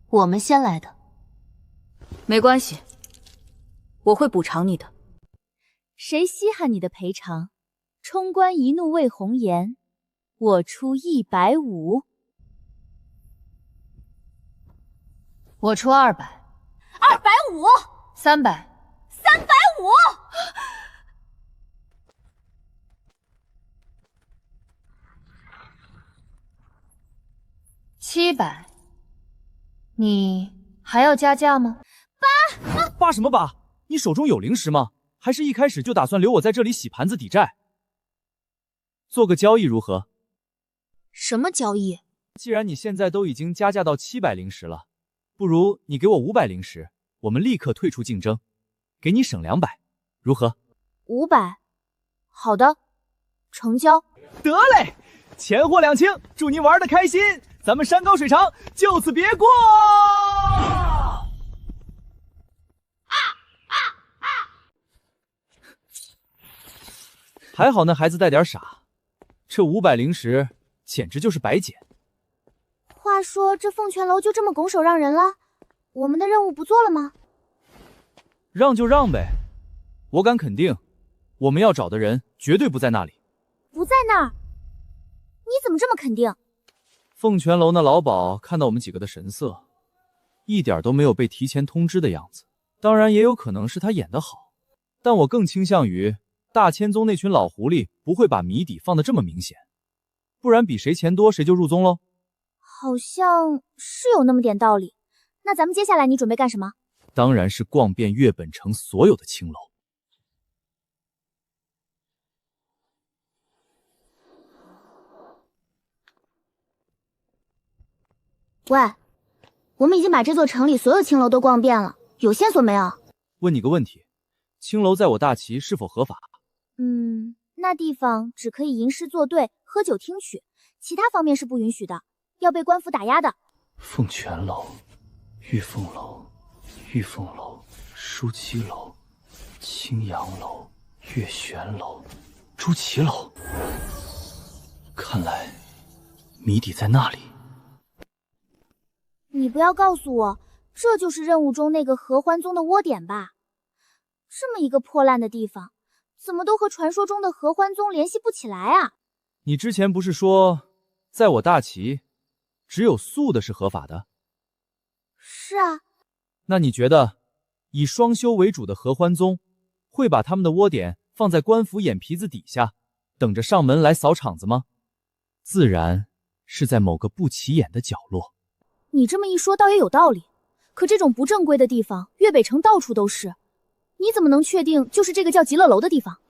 我们先来的。
没关系，我会补偿你的。
谁稀罕你的赔偿？冲冠一怒为红颜，我出150，
我出200，250，300，350。700，你还要加价吗？
扒什么扒？你手中有零食吗？还是一开始就打算留我在这里洗盘子抵债？做个交易如何？
什么交易？
既然你现在都已经加价到700石了，不如你给我500石，我们立刻退出竞争，给你省200，如何
？500，好的，成交。
得嘞，钱货两清，祝您玩得开心，咱们山高水长，就此别过。还好那孩子带点傻，这500石简直就是白捡。
话说这凤泉楼就这么拱手让人了？我们的任务不做了吗？
让就让呗，我敢肯定，我们要找的人绝对不在那里。
不在那儿？你怎么这么肯定？
凤泉楼那老鸨看到我们几个的神色，一点都没有被提前通知的样子。当然也有可能是他演得好，但我更倾向于大千宗那群老狐狸不会把谜底放得这么明显，不然比谁钱多谁就入宗喽。
好像是有那么点道理。那咱们接下来你准备干什么？
当然是逛遍月本城所有的青楼。
喂，我们已经把这座城里所有青楼都逛遍了，有线索没有？
问你个问题，青楼在我大齐是否合法？
那地方只可以吟诗作对、喝酒听曲，其他方面是不允许的，要被官府打压的。
凤泉楼、玉凤楼、玉凤楼、舒七楼、青阳楼、月玄楼、朱祁楼，看来谜底在那里。
你不要告诉我，这就是任务中那个合欢宗的窝点吧？这么一个破烂的地方，怎么都和传说中的合欢宗联系不起来啊？
你之前不是说，在我大齐，只有素的是合法的？
是啊。
那你觉得，以双修为主的合欢宗，会把他们的窝点放在官府眼皮子底下，等着上门来扫场子吗？自然是在某个不起眼的角落。
你这么一说倒也有道理，可这种不正规的地方，粤北城到处都是，你怎么能确定就是这个叫极乐楼的地方？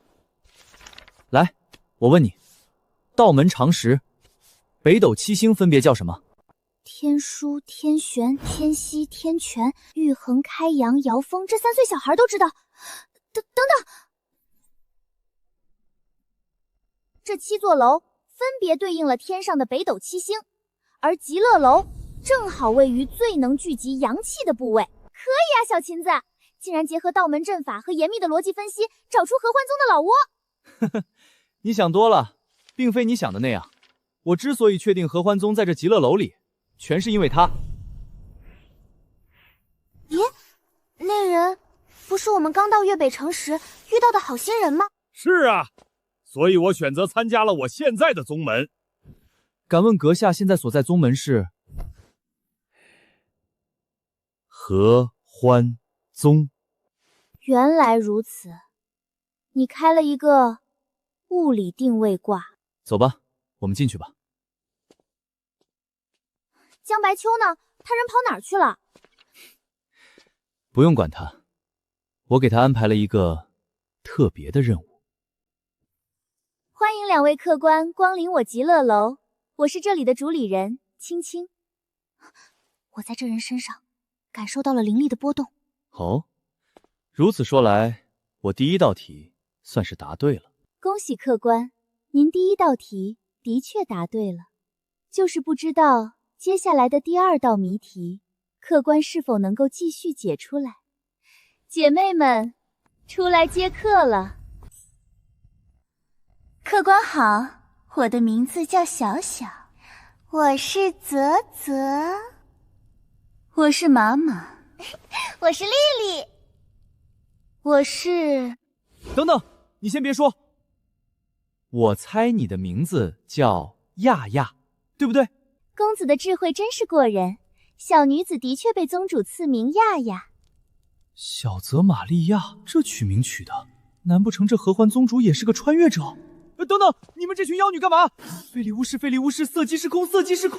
来，我问你，道门常识，北斗七星分别叫什么？
天枢、天璇、天锡、天权、玉衡、开阳、瑶峰，这3岁小孩都知道。等等，这7座楼分别对应了天上的北斗七星，而极乐楼正好位于最能聚集阳气的部位。可以啊，小琴子，竟然结合道门阵法和严密的逻辑分析，找出合欢宗的老窝。
呵呵，你想多了，并非你想的那样。我之所以确定合欢宗在这极乐楼里，全是因为他。
咦，那人不是我们刚到粤北城时遇到的好心人吗？
是啊，所以我选择参加了我现在的宗门。
敢问阁下现在所在宗门是？合欢宗。
原来如此，你开了一个物理定位卦。
走吧，我们进去吧。
江白秋呢？他人跑哪儿去了？
不用管他，我给他安排了一个特别的任务。
欢迎两位客官光临我极乐楼，我是这里的主理人青青。我在这人身上感受到了灵力的波动。
哦，如此说来，我第一道题算是答对了。
恭喜客官，您第一道题的确答对了，就是不知道接下来的第二道谜题，客官是否能够继续解出来。姐妹们，出来接客了。
客官好，我的名字叫小小，我是泽泽，我是马马，
我是丽丽，
我是……
等等，你先别说。我猜你的名字叫亚亚，对不对？
公子的智慧真是过人，小女子的确被宗主赐名亚亚。
小泽玛利亚，这取名取的，难不成这合欢宗主也是个穿越者？等等，你们这群妖女干嘛？非礼勿视，非礼勿视，色即是空，色即是空。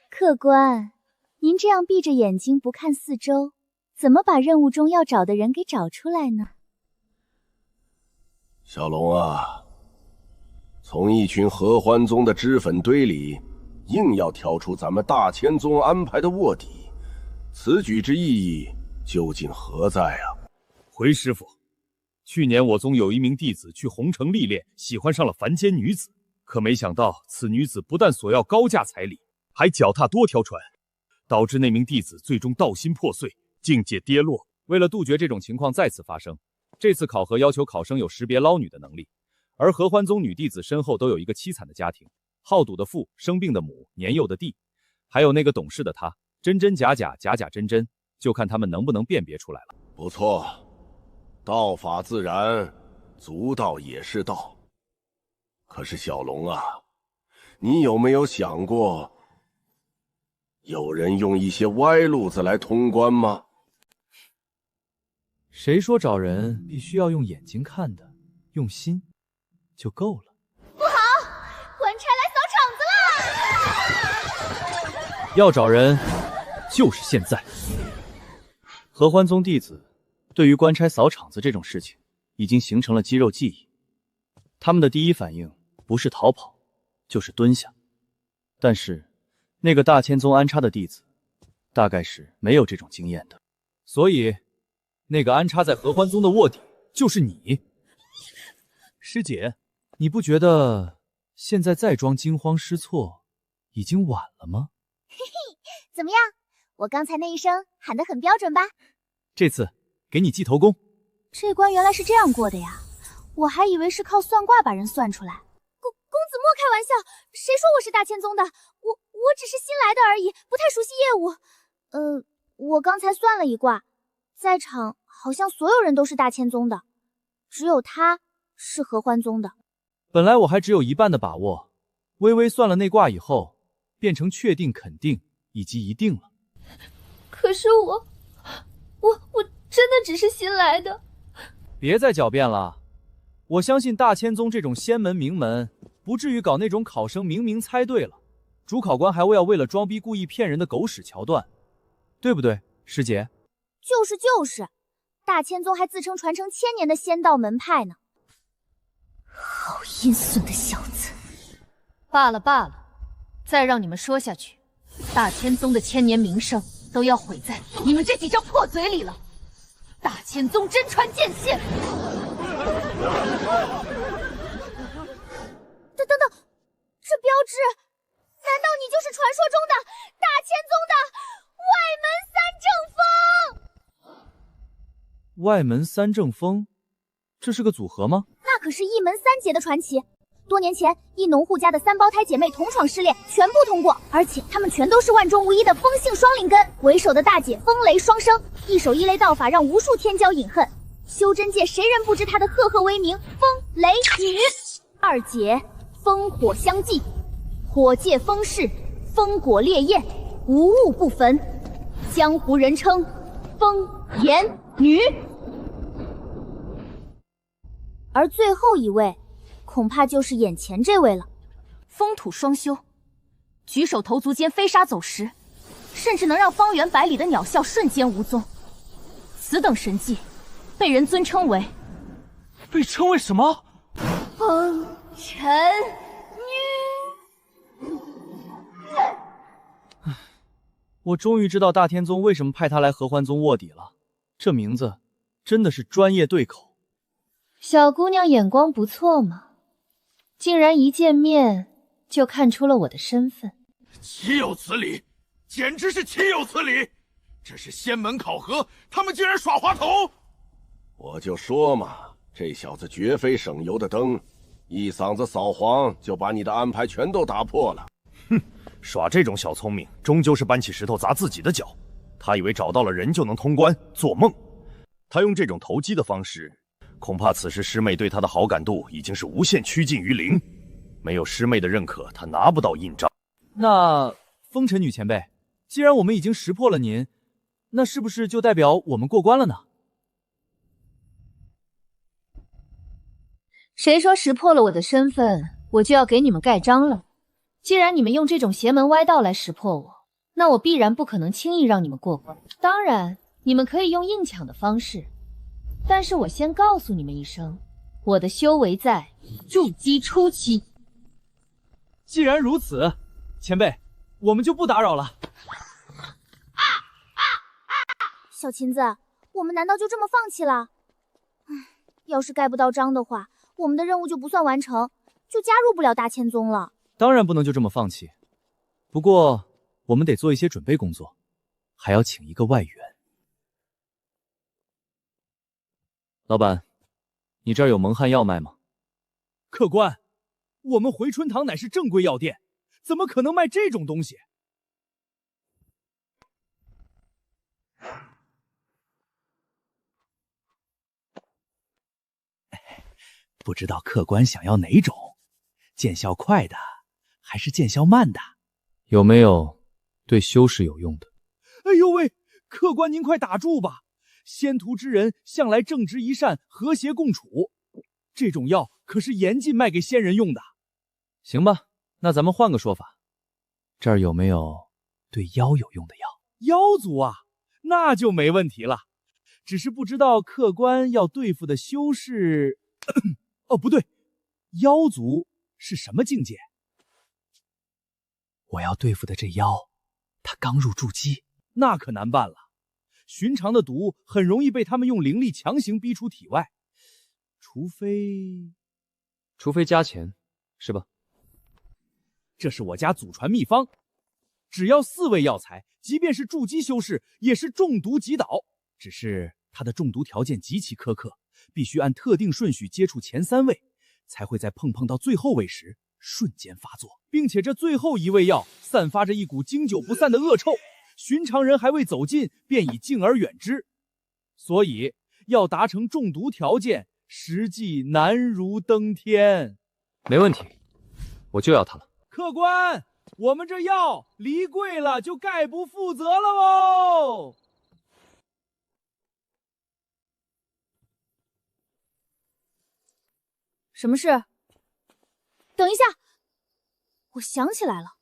客官，您这样闭着眼睛不看四周，怎么把任务中要找的人给找出来呢？
小龙啊，从一群合欢宗的脂粉堆里，硬要挑出咱们大千宗安排的卧底，此举之意义究竟何在啊？
回师傅，去年我宗有一名弟子去红城历练，喜欢上了凡间女子，可没想到此女子不但索要高价彩礼，还脚踏多条船，导致那名弟子最终道心破碎，境界跌落。
为了杜绝这种情况再次发生，这次考核要求考生有识别捞女的能力，而合欢宗女弟子身后都有一个凄惨的家庭，好赌的父，生病的母，年幼的弟，还有那个懂事的他，真真假假，假假真真，就看他们能不能辨别出来了。
不错，道法自然，足道也是道。可是小龙啊，你有没有想过，有人用一些歪路子来通关吗？
谁说找人必须要用眼睛看的，用心就够了。
不好，官差来扫场子啦！
要找人，就是现在。合欢宗弟子对于官差扫场子这种事情已经形成了肌肉记忆，他们的第一反应不是逃跑，就是蹲下。但是那个大千宗安插的弟子大概是没有这种经验的，所以那个安插在合欢宗的卧底就是你。师姐，你不觉得现在再装惊慌失措已经晚了吗？
嘿嘿，怎么样？我刚才那一声喊得很标准吧？
这次给你记头功。
这关原来是这样过的呀，我还以为是靠算卦把人算出来。公子莫开玩笑，谁说我是大千宗的？我只是新来的而已，不太熟悉业务。我刚才算了一卦，在场好像所有人都是大千宗的，只有他是合欢宗的。
本来我还只有一半的把握，微微算了那卦以后，变成确定、肯定以及一定了。
可是我真的只是新来的。
别再狡辩了，我相信大千宗这种仙门名门，不至于搞那种考生明明猜对了，主考官还要为了装逼故意骗人的狗屎桥段，对不对，师姐？
就是，大千宗还自称传承1000年的仙道门派呢。
好阴损的小子！罢了，再让你们说下去，大千宗的1000年名声都要毁在你们这几张破嘴里了。大千宗真传剑线！
等等，这标志，难道你就是传说中的大千宗的外门三正风？
外门三正风，这是个组合吗？
那可是一门3杰的传奇。多年前，一农户家的3胞胎姐妹同闯试炼，全部通过，而且她们全都是万中无一的风性双灵根。为首的大姐风雷双生，一手一雷道法让无数天骄饮恨。修真界谁人不知她的赫赫威名风雷女？二姐风火相继，火借风势，风果烈焰，无物不焚，江湖人称风炎女。而最后一位恐怕就是眼前这位了，
风土双修，举手投足间飞沙走石，甚至能让方圆百里的鸟啸瞬间无踪。此等神技，被人尊称为
被称为什么？
风尘女。
我终于知道大天宗为什么派他来合欢宗卧底了，这名字真的是专业对口。
小姑娘眼光不错嘛，竟然一见面就看出了我的身份。
岂有此理！简直是岂有此理！这是仙门考核，他们竟然耍滑头！
我就说嘛，这小子绝非省油的灯，一嗓子扫黄就把你的安排全都打破了。
哼，耍这种小聪明，终究是搬起石头砸自己的脚。他以为找到了人就能通关，做梦！他用这种投机的方式，恐怕此时师妹对他的好感度已经是无限趋近于零。没有师妹的认可，他拿不到印章。
那风尘女前辈，既然我们已经识破了您，那是不是就代表我们过关了呢？
谁说识破了我的身份，我就要给你们盖章了？既然你们用这种邪门歪道来识破我，那我必然不可能轻易让你们过关。当然，你们可以用硬抢的方式，但是我先告诉你们一声，我的修为在筑基初期。
既然如此，前辈，我们就不打扰了。
小琴子，我们难道就这么放弃了？要是盖不到章的话，我们的任务就不算完成，就加入不了大千宗了。
当然不能就这么放弃，不过我们得做一些准备工作，还要请一个外援。老板，你这儿有蒙汗药卖吗？
客官，我们回春堂乃是正规药店，怎么可能卖这种东西？不知道客官想要哪种，见效快的还是见效慢的？
有没有对修士有用的？
哎呦喂，客官您快打住吧！仙途之人向来正直一善，和谐共处，这种药可是严禁卖给仙人用的。
行吧，那咱们换个说法，这儿有没有对妖有用的药？
妖族啊，那就没问题了。只是不知道客官要对付的修士，哦，不对，妖族是什么境界？
我要对付的这妖，他刚入筑基，
那可难办了。寻常的毒很容易被他们用灵力强行逼出体外，除非
加钱，是吧？
这是我家祖传秘方，只要4味药材，即便是筑基修士也是中毒即倒。只是它的中毒条件极其苛刻，必须按特定顺序接触前3味，才会在碰到最后味时瞬间发作，并且这最后1味药散发着一股经久不散的恶臭，寻常人还未走近便已敬而远之，所以要达成中毒条件，实际难如登天。
没问题，我就要它了。
客官，我们这药离贵了就概不负责了哦。
什么事？等一下，我想起来了，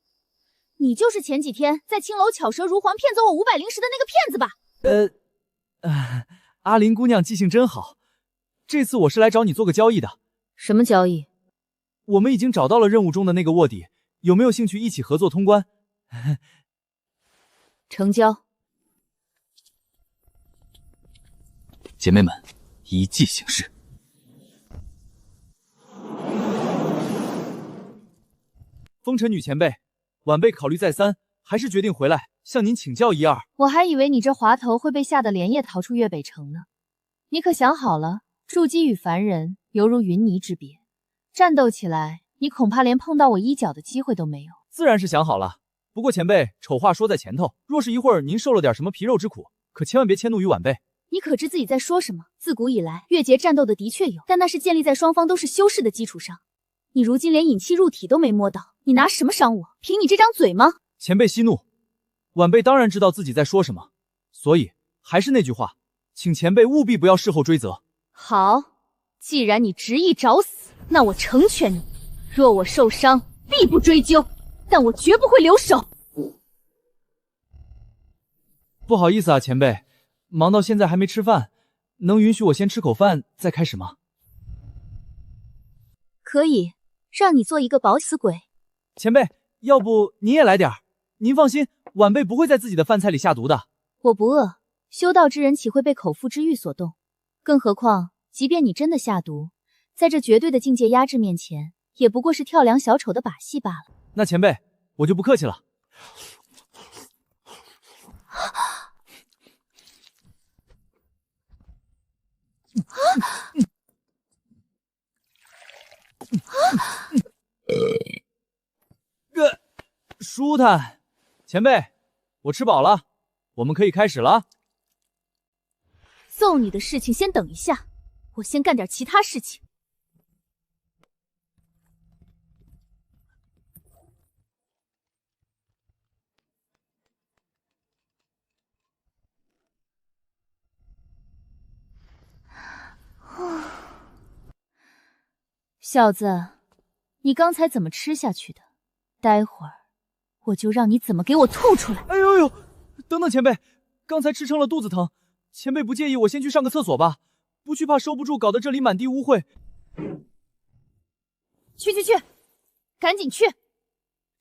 你就是前几天在青楼巧舌如簧骗走我500灵石的那个骗子吧？
阿林姑娘记性真好，这次我是来找你做个交易的。
什么交易？
我们已经找到了任务中的那个卧底，有没有兴趣一起合作通关？
成交。
姐妹们，依计行事。
风尘女前辈，晚辈考虑再三，还是决定回来向您请教一二。
我还以为你这滑头会被吓得连夜逃出越北城呢。你可想好了，筑基与凡人犹如云泥之别，战斗起来，你恐怕连碰到我一脚的机会都没有。
自然是想好了，不过前辈，丑话说在前头，若是一会儿您受了点什么皮肉之苦，可千万别迁怒于晚辈。
你可知自己在说什么？自古以来，越界战斗的的确有，但那是建立在双方都是修士的基础上。你如今连引气入体都没摸到，你拿什么伤我？凭你这张嘴吗？
前辈息怒，晚辈当然知道自己在说什么，所以还是那句话，请前辈务必不要事后追责。
好，既然你执意找死，那我成全你。若我受伤，必不追究，但我绝不会留手。
不好意思啊，前辈，忙到现在还没吃饭，能允许我先吃口饭再开始吗？
可以，让你做一个饱死鬼。
前辈，要不您也来点儿？您放心，晚辈不会在自己的饭菜里下毒的。
我不饿，修道之人岂会被口腹之欲所动？更何况，即便你真的下毒，在这绝对的境界压制面前，也不过是跳梁小丑的把戏罢了。
那前辈，我就不客气了。舒坦，前辈，我吃饱了，我们可以开始了。
揍你的事情先等一下，我先干点其他事情。小子，你刚才怎么吃下去的？待会儿我就让你怎么给我吐出来！
哎呦呦，等等前辈，刚才吃撑了，肚子疼。前辈不介意我先去上个厕所吧？不去怕收不住，搞得这里满地污秽。
去，赶紧去！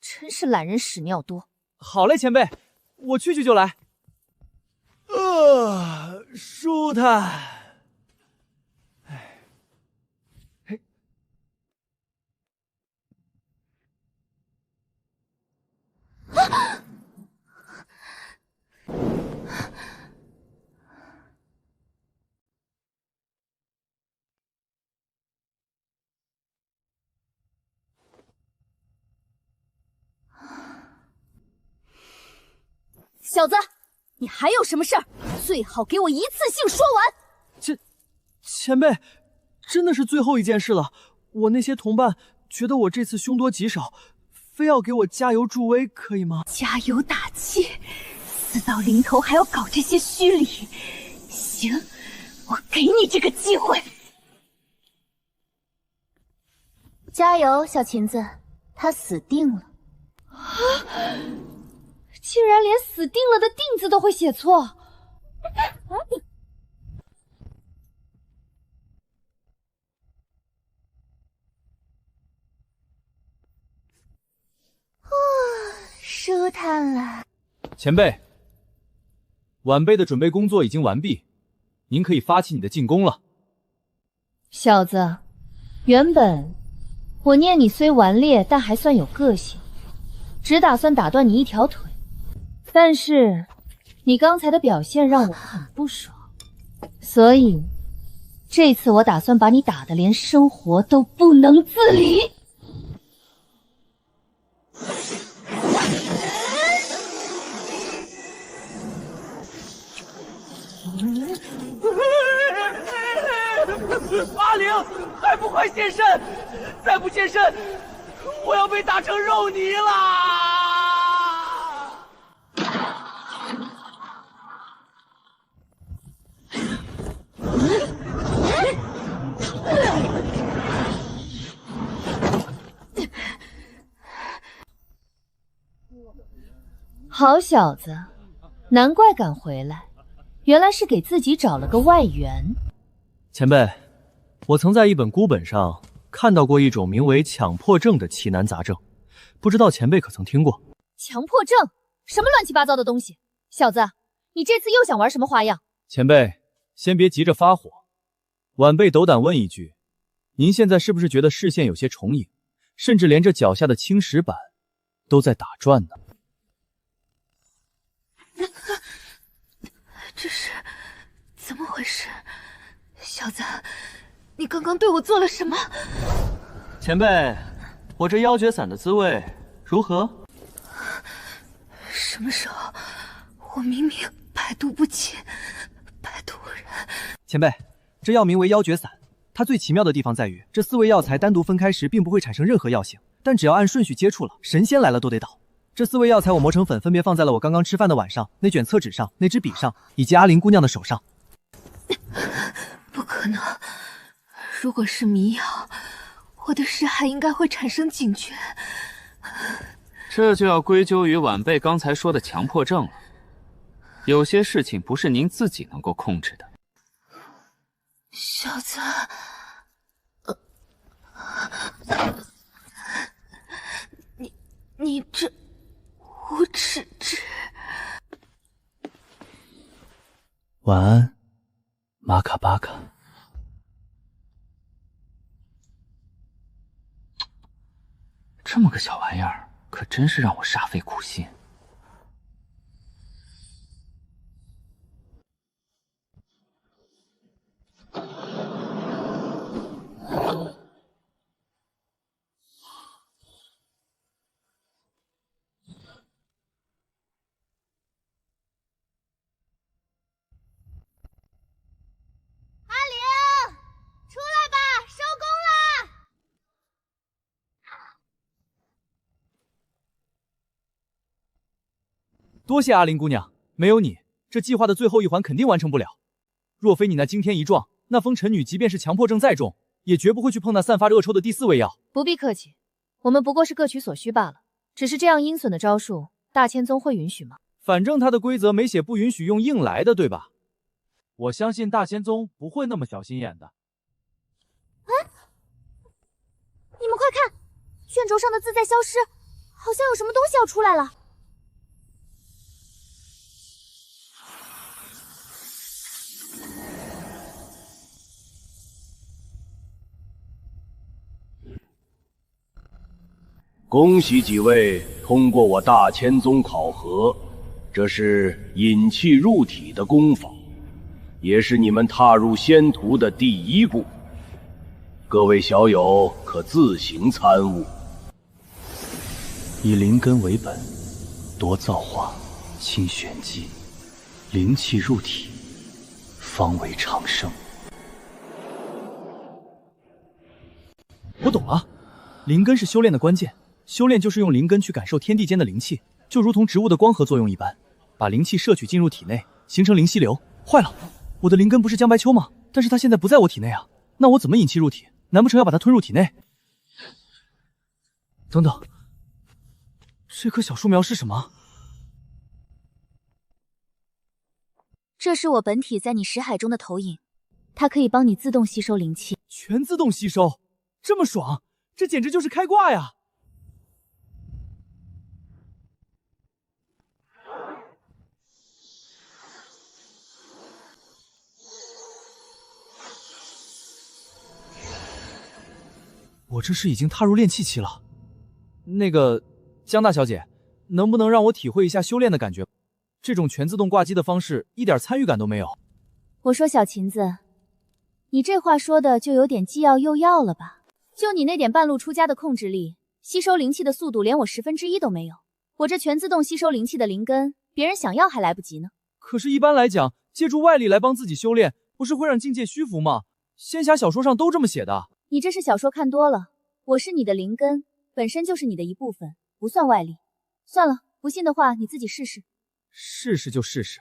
真是懒人屎尿多。
好嘞，前辈，我去就来。舒坦。
小子，你还有什么事儿？最好给我一次性说完。
前辈，真的是最后一件事了。我那些同伴觉得我这次凶多吉少，非要给我加油助威，可以吗？
加油打气，死到临头还要搞这些虚礼。行，我给你这个机会。
加油，小裙子，他死定了。
竟然连死定了的定字都会写错。
舒坦了。
前辈，晚辈的准备工作已经完毕，您可以发起你的进攻了。
小子，原本我念你虽顽劣，但还算有个性，只打算打断你一条腿。但是你刚才的表现让我很不爽，所以这次我打算把你打得连生活都不能自理。
阿玲，还不快现身！再不现身，我要被打成肉泥啦！
好小子，难怪敢回来，原来是给自己找了个外援。
前辈，我曾在一本孤本上看到过一种名为强迫症的奇难杂症，不知道前辈可曾听过？
强迫症？什么乱七八糟的东西？小子，你这次又想玩什么花样？
前辈，先别急着发火。晚辈斗胆问一句，您现在是不是觉得视线有些重影，甚至连着脚下的青石板都在打转呢？
这是怎么回事？小子，你刚刚对我做了什么？
前辈，我这妖诀散的滋味如何？
什么时候？我明明百毒不侵，百毒不染。
前辈，这药名为妖诀散，它最奇妙的地方在于，这4味药材单独分开时并不会产生任何药性，但只要按顺序接触了，神仙来了都得倒。这4味药材我磨成粉，分别放在了我刚刚吃饭的碗上、那卷厕纸上、那支笔上，以及阿玲姑娘的手上。
不可能！如果是迷药，我的识海应该会产生警觉。
这就要归咎于晚辈刚才说的强迫症了。有些事情不是您自己能够控制的。
小子，
你这无耻之……
晚安，玛卡巴卡。这么个小玩意儿，可真是让我煞费苦心。
多谢阿玲姑娘，没有你，这计划的最后一环肯定完成不了。若非你那惊天一状，那风尘女即便是强迫症再重，也绝不会去碰那散发着恶臭的第4味药。
不必客气，我们不过是各取所需罢了。只是这样阴损的招数，大千宗会允许吗？
反正他的规则没写不允许用硬来的，对吧？我相信大仙宗不会那么小心眼的。
你们快看，卷轴上的字在消失，好像有什么东西要出来了。
恭喜几位通过我大千宗考核，这是引气入体的功法，也是你们踏入仙途的第一步。各位小友可自行参悟。
以灵根为本，多造化，轻玄机，灵气入体，方为长生。
我懂了，灵根是修炼的关键。修炼就是用灵根去感受天地间的灵气，就如同植物的光合作用一般，把灵气摄取进入体内，形成灵犀流。坏了，我的灵根不是江白秋吗？但是它现在不在我体内啊，那我怎么引气入体？难不成要把它吞入体内？等等，这棵小树苗是什么？
这是我本体在你识海中的投影，它可以帮你自动吸收灵气，
全自动吸收，这么爽，这简直就是开挂呀！我这是已经踏入炼气期了。那个江大小姐，能不能让我体会一下修炼的感觉？这种全自动挂机的方式一点参与感都没有。
我说小琴子，你这话说的就有点既要又要了吧？就你那点半路出家的控制力，吸收灵气的速度连我1/10都没有。我这全自动吸收灵气的灵根，别人想要还来不及呢。
可是，一般来讲，借助外力来帮自己修炼，不是会让境界虚浮吗？仙侠小说上都这么写的。
你这是小说看多了，我是你的灵根，本身就是你的一部分，不算外力。算了，不信的话你自己试试。
试试就试试，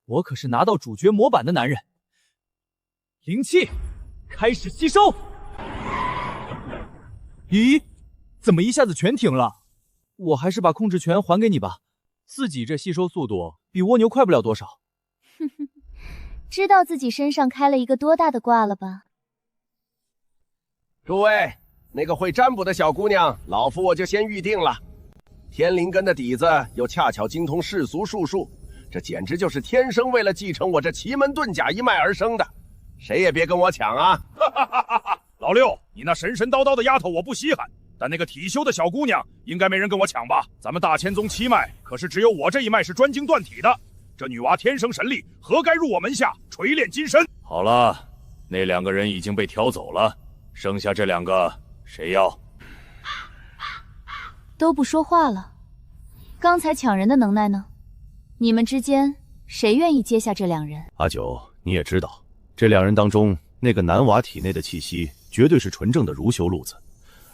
我可是拿到主角模板的男人。灵气开始吸收。咦，怎么一下子全停了？我还是把控制权还给你吧，自己这吸收速度比蜗牛快不了多少。
哼哼，知道自己身上开了一个多大的挂了吧？
诸位，那个会占卜的小姑娘，老夫我就先预定了。天灵根的底子又恰巧精通世俗术数，这简直就是天生为了继承我这奇门遁甲一脉而生的，谁也别跟我抢啊！
老六，你那神神叨叨的丫头我不稀罕，但那个体修的小姑娘应该没人跟我抢吧？咱们大千宗7脉可是只有我这一脉是专精断体的，这女娃天生神力，何该入我门下锤炼金身？
好了，那2个人已经被挑走了，剩下这2个谁要？
都不说话了。刚才抢人的能耐呢？你们之间谁愿意接下这2人？
阿九，你也知道，这2人当中，那个男娃体内的气息绝对是纯正的儒修路子，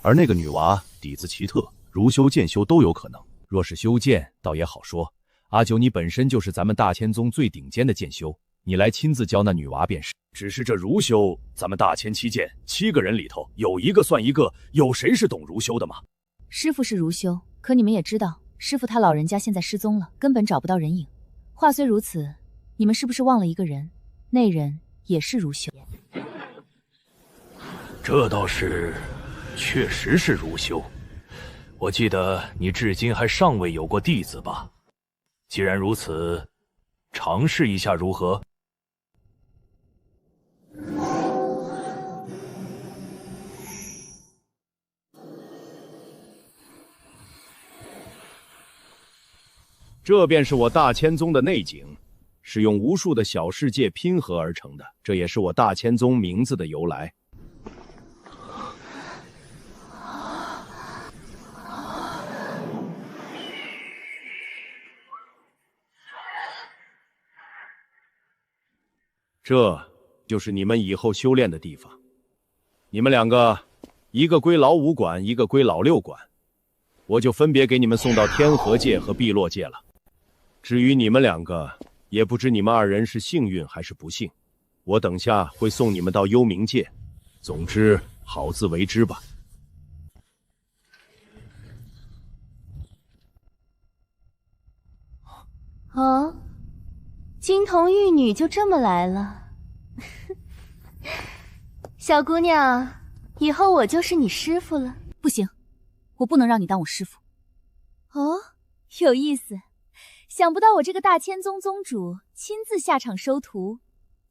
而那个女娃底子奇特，儒修剑修都有可能。若是修剑，倒也好说。阿九，你本身就是咱们大千宗最顶尖的剑修，你来亲自教那女娃便是。
只是这儒修，咱们大千7剑7个人里头有一个算一个，有谁是懂儒修的吗？
师傅是儒修，可你们也知道，师傅他老人家现在失踪了，根本找不到人影。话虽如此，你们是不是忘了一个人？那人也是儒修。
这倒是
确实是如修。我记得你至今还尚未有过弟子吧？既然如此，尝试一下如何？
这便是我大千宗的内景，是用无数的小世界拼合而成的，这也是我大千宗名字的由来。这就是你们以后修炼的地方。你们两个，一个归老五管，一个归老六管，我就分别给你们送到天河界和碧落界了。至于你们两个，也不知你们二人是幸运还是不幸，我等下会送你们到幽冥界。总之，好自为之吧。
哦，金童玉女就这么来了。小姑娘，以后我就是你师傅了。
不行，我不能让你当我师傅。
哦，有意思。想不到我这个大千宗宗主亲自下场收徒，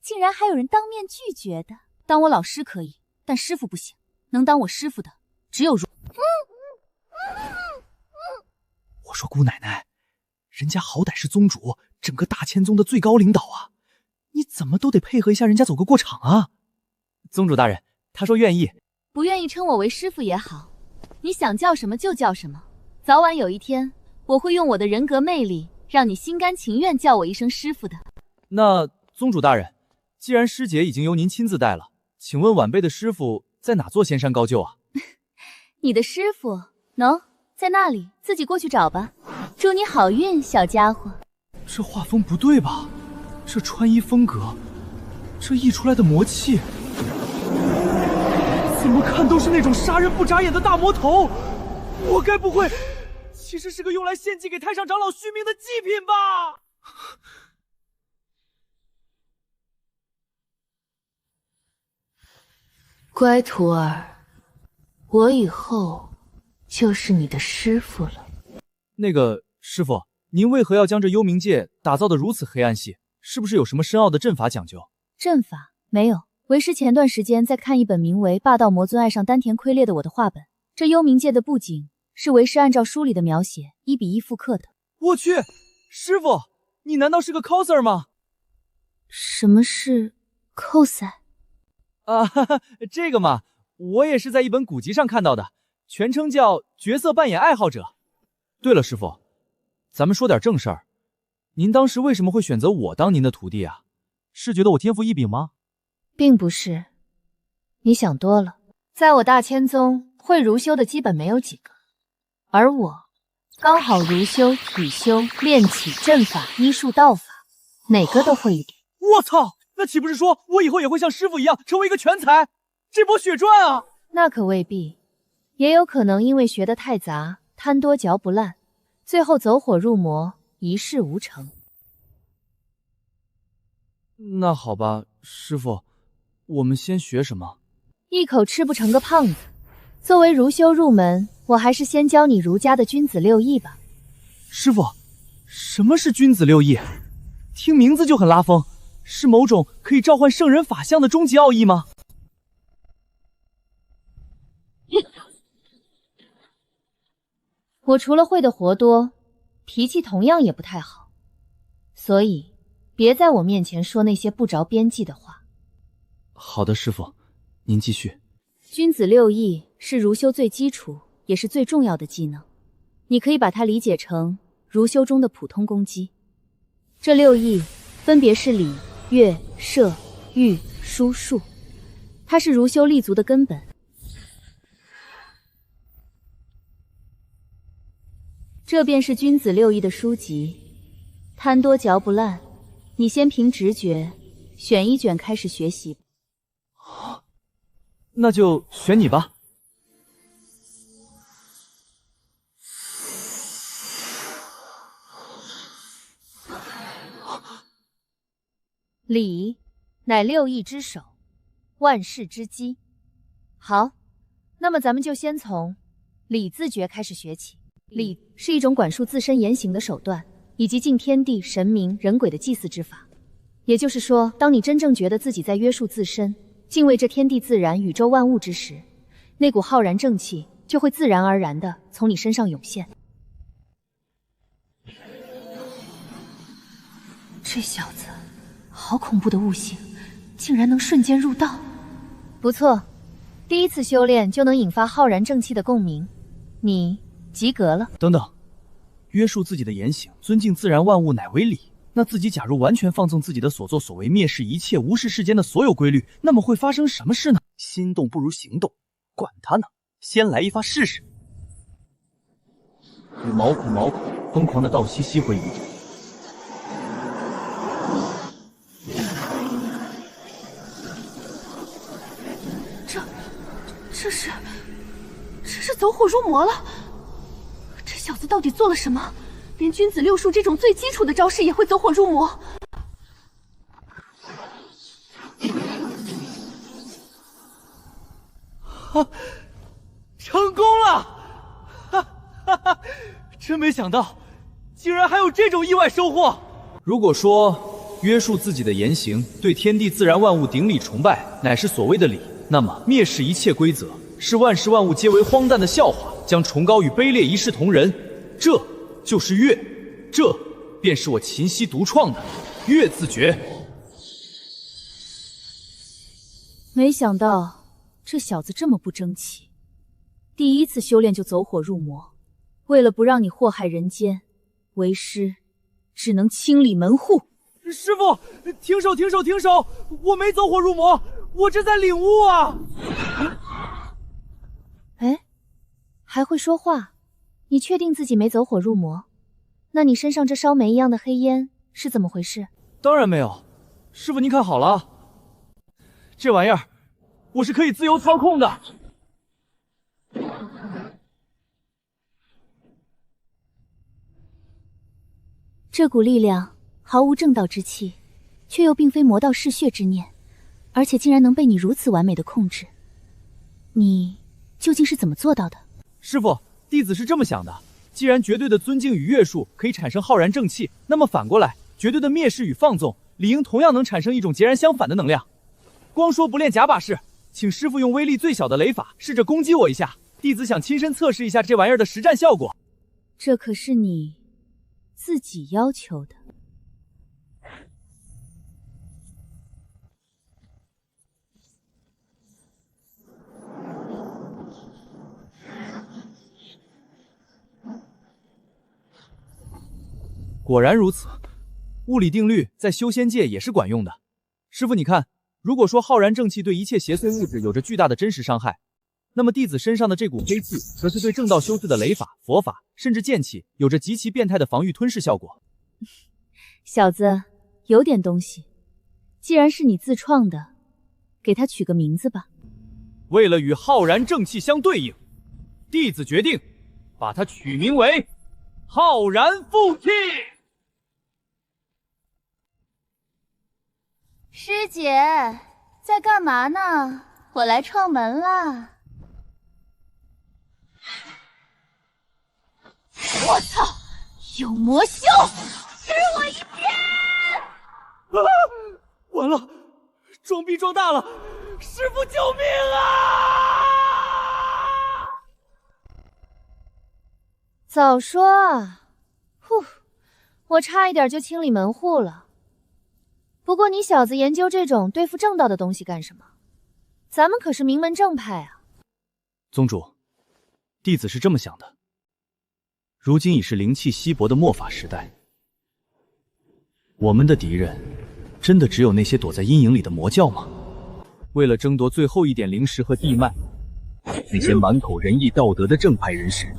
竟然还有人当面拒绝的。
当我老师可以，但师傅不行。能当我师傅的只有
我说姑奶奶，人家好歹是宗主，整个大千宗的最高领导啊，你怎么都得配合一下人家走个过场啊！宗主大人，他说愿意。
不愿意称我为师傅也好，你想叫什么就叫什么。早晚有一天，我会用我的人格魅力让你心甘情愿叫我一声师傅的。
那宗主大人，既然师姐已经由您亲自带了，请问晚辈的师傅在哪座仙山高就啊？
你的师傅喏，在那里，自己过去找吧。祝你好运，小家伙。
这画风不对吧？这穿衣风格，这溢出来的魔气，怎么看都是那种杀人不眨眼的大魔头。我该不会其实是个用来献祭给太上长老续命的祭品吧？
乖徒儿，我以后就是你的师傅了。
那个师傅，您为何要将这幽冥界打造得如此黑暗系？是不是有什么深奥的阵法讲究？
阵法没有，为师前段时间在看一本名为《霸道魔尊爱上丹田傀儡》的我的画本，这幽冥界的布景是为师按照书里的描写1比1复刻的。
我去，师傅，你难道是个 coser 吗？
什么是 coser？
啊，哈哈，这个嘛，我也是在一本古籍上看到的，全称叫角色扮演爱好者。对了，师傅，咱们说点正事儿，您当时为什么会选择我当您的徒弟啊？是觉得我天赋异禀吗？
并不是，你想多了。在我大千宗，会如修的基本没有几个，而我刚好如修、体修、炼体、阵法、医术、道法，哪个都会一点。
我操！那岂不是说我以后也会像师傅一样成为一个全才？这波血赚啊！
那可未必，也有可能因为学得太杂，贪多嚼不烂，最后走火入魔，一事无成。
那好吧，师傅，我们先学什么？
一口吃不成个胖子。作为儒修入门，我还是先教你儒家的君子六义吧。
师傅，什么是君子六义？听名字就很拉风。是某种可以召唤圣人法相的终极奥义吗？
我除了会的活多，脾气同样也不太好，所以别在我面前说那些不着边际的话。
好的，师傅，您继续。
君子六义是儒修最基础也是最重要的技能，你可以把它理解成儒修中的普通攻击。这六义分别是礼、乐、射、御、书、数，它是儒修立足的根本。这便是君子六义的书籍，贪多嚼不烂，你先凭直觉选一卷开始学习。
那就选你吧。
礼乃六义之首，万事之基。好，那么咱们就先从理自觉开始学起。理是一种管束自身言行的手段，以及敬天地、神明、人鬼的祭祀之法。也就是说，当你真正觉得自己在约束自身，敬畏这天地自然、宇宙万物之时，那股浩然正气就会自然而然地从你身上涌现。
这小子，好恐怖的悟性，竟然能瞬间入道。
不错，第一次修炼就能引发浩然正气的共鸣，你及格了。
等等，约束自己的言行，尊敬自然万物乃为礼。那自己假如完全放纵自己的所作所为，蔑视一切，无视世间的所有规律，那么会发生什么事呢？心动不如行动，管他呢，先来一发试试。与毛孔疯狂的倒吸回一阵。
这是走火入魔了。这小子到底做了什么？连君子六术这种最基础的招式也会走火入魔。
成功了！真没想到，竟然还有这种意外收获。
如果说约束自己的言行，对天地自然万物顶礼崇拜，乃是所谓的礼，那么蔑视一切规则，是万事万物皆为荒诞的笑话，将崇高与卑劣一视同仁，这就是乐，这便是我秦西独创的乐自觉。
没想到这小子这么不争气，第一次修炼就走火入魔。为了不让你祸害人间，为师只能清理门户。
师傅，停手！我没走火入魔，我这在领悟啊！
哎，还会说话？你确定自己没走火入魔？那你身上这烧煤一样的黑烟是怎么回事？
当然没有，师傅您看好了，这玩意儿我是可以自由操控的。
这股力量毫无正道之气，却又并非魔道嗜血之念，而且竟然能被你如此完美的控制，你究竟是怎么做到的？
师傅，弟子是这么想的，既然绝对的尊敬与约束可以产生浩然正气，那么反过来，绝对的蔑视与放纵理应同样能产生一种截然相反的能量。光说不练假把式，请师傅用威力最小的雷法试着攻击我一下，弟子想亲身测试一下这玩意儿的实战效果。
这可是你自己要求的。
果然如此，物理定律在修仙界也是管用的。师傅你看，如果说浩然正气对一切邪祟物质有着巨大的真实伤害，那么弟子身上的这股黑气，则是对正道修士的雷法、佛法，甚至剑气，有着极其变态的防御吞噬效果。
小子，有点东西。既然是你自创的，给它取个名字吧。
为了与浩然正气相对应，弟子决定把它取名为浩然负气。
师姐，在干嘛呢？我来串门啦！我操，有魔修，吃我一剑！
完了，装逼装大了，师傅救命啊！
早说啊！呼，我差一点就清理门户了。不过你小子研究这种对付正道的东西干什么？咱们可是名门正派啊！
宗主，弟子是这么想的。如今已是灵气稀薄的末法时代，我们的敌人真的只有那些躲在阴影里的魔教吗？为了争夺最后一点灵石和地脉，那些满口仁义道德的正派人士，